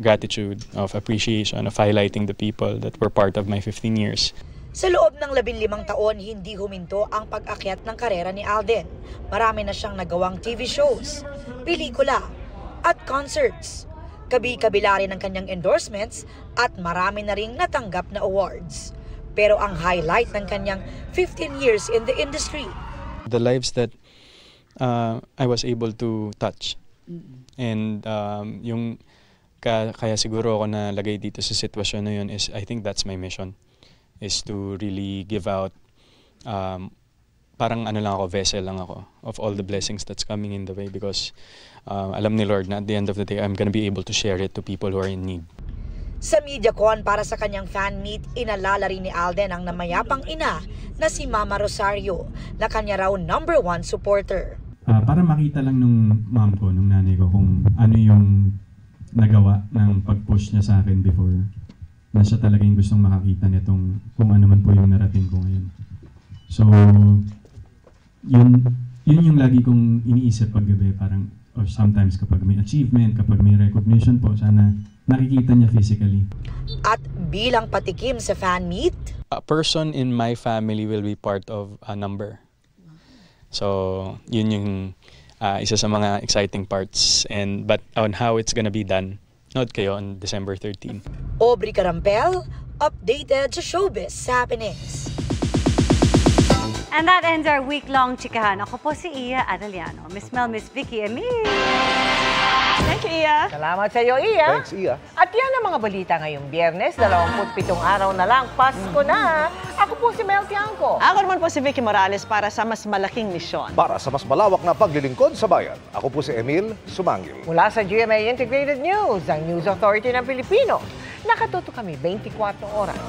gratitude, of appreciation, of highlighting the people that were part of my 15 years. Sa loob ng 15 taon, hindi huminto ang pag-akyat ng karera ni Alden. Marami na siyang nagawang TV shows, pelikula, at concerts. Kabi-kabila rin ang kanyang endorsements at marami na ring natanggap na awards. Pero ang highlight ng kanyang 15 years in the industry, the lives that I was able to touch. And yung kaya siguro ako na lagay dito sa sitwasyon na yun is, I think that's my mission, is to really give out, parang ano lang ako, vessel lang ako of all the blessings that's coming in the way, because alam ni Lord na at the end of the day, I'm gonna be able to share it to people who are in need. Sa MediaCon para sa kanyang fan meet, inalala rin ni Alden ang namayapang ina na si Mama Rosario, na kanya raw #1 supporter. Para makita lang nung mom ko, nung nanay ko, kung ano yung nagawa ng pag-push niya sa akin before, na siya talagang gustong makakita nitong kung ano man po yung narating ko ngayon. So, yun yung lagi kong iniisip paggabi, parang, or sometimes kapag may achievement, kapag may recognition po, sana nakikita niya physically. At bilang patikim sa fan meet, a person in my family will be part of a number. So, yun yung isa sa mga exciting parts. But on how it's gonna be done, nood kayo on December 13. Aubrey Carampel, updated sa showbiz happenings. And that ends our week-long chikahan. Ako po si Iya Arellano. Miss Mel, Miss Vicky, Emil. Thank you, Iya. Salamat sa iyo, Iya. Thanks, Iya. At yan ang mga balita ngayong Biyernes, 27 araw na lang, Pasko na. Ako po si Mel Tiangco. Ako naman po si Vicky Morales para sa mas malaking misyon. Para sa mas malawak na paglilingkod sa bayan, ako po si Emil Sumangil. Mula sa GMA Integrated News, ang News Authority ng Pilipino. Nakatuto kami 24 oras.